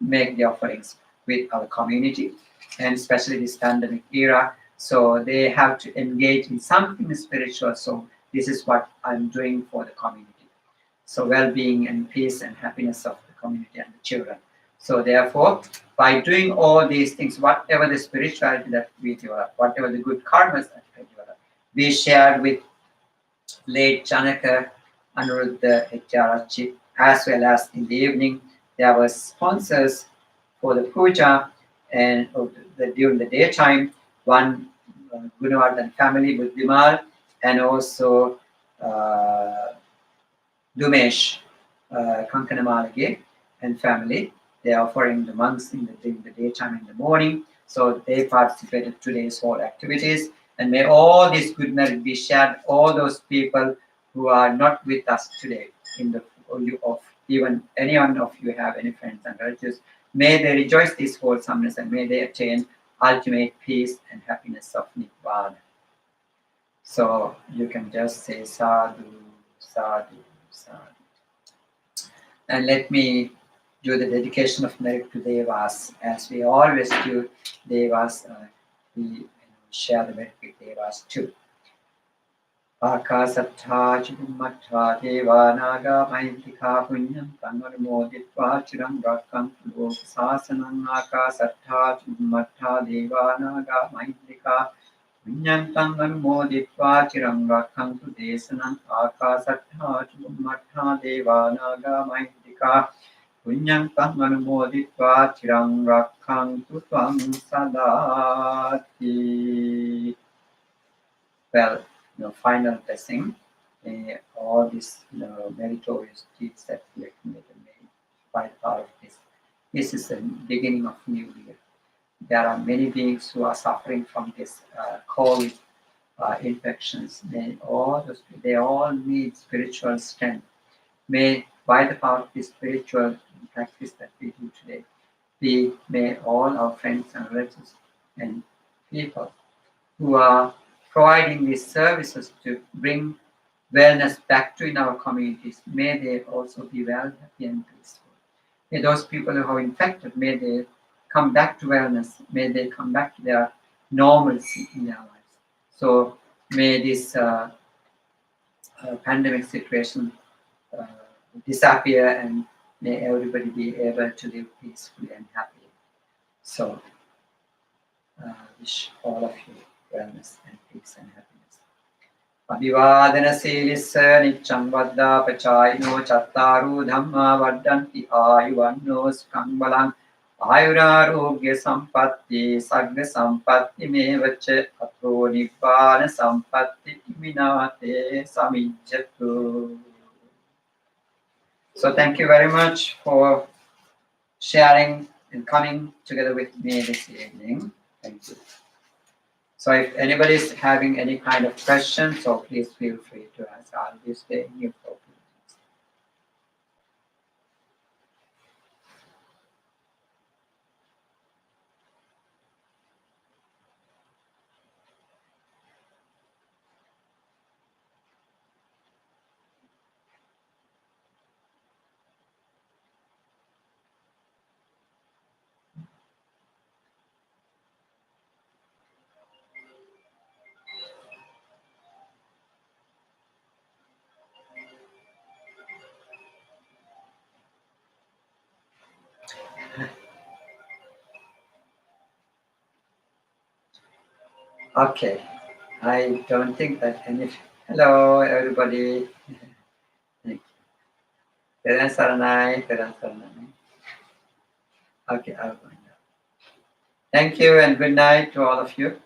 make the offerings with our community, and especially this pandemic era. So they have to engage in something spiritual. So this is what I'm doing for the community. So well-being and peace and happiness of the community and the children. So therefore, by doing all these things, whatever the spirituality that we develop, whatever the good karmas that we develop, we shared with late Janaka Anuruddha Hettyarachi, as well as in the evening, there were sponsors for the puja, and during the daytime, one Gunawardhan family with Bimal, and also Dumesh Kankanamalage and family. They are offering the monks in the daytime and the morning. So they participated today's whole activities. And may all this good merit be shared, all those people who are not with us today, even any one of you have any friends and relatives, may they rejoice this wholesomeness, and may they attain ultimate peace and happiness of Nibbana. So you can just say sadhu, sadhu, sadhu. And let me do the dedication of merit to Devas, as we always do. Devas, we share the merit with Devas too. Akasattha Chidumattha Deva Naga Mahintika Punyam Tanvarmoditva Chiram Rakam Lok Sasanam Akasattha Chidumattha Deva Naga Mahintika Punyantam anumoditva chiram rakhantu desanam akasattha chummatha devanaga mahindika Punyantam anumoditva chiram rakhantu tvam sadati. Well, final blessing. May all these meritorious deeds that we have committed may by the power of this. This is the beginning of new year. There are many beings who are suffering from this COVID infections. They all need spiritual strength. May, by the power of this spiritual practice that we do today, may all our friends and relatives and people who are providing these services to bring wellness back to in our communities, may they also be well, happy, and peaceful. May those people who are infected, may they come back to wellness, may they come back to their normalcy in their lives. So may this pandemic situation disappear and may everybody be able to live peacefully and happily. So wish all of you wellness and peace and happiness. Abhivadana nityam vaddha pachayino chattaru dhamma vaddanti ayuvanno sukhang balang ayurarogya sampatti sagga sampatti mevacha ato nibbana sampatti iminate samijjatu. So thank you very much for sharing and coming together with me this evening. Thank you. So if anybody is having any kind of question, so please feel free to ask. I'll be staying here for a few minutes. Okay, I don't think that any. Hello, everybody. Thank you. Peran Saranai. Okay, I'll go now. Thank you and good night to all of you.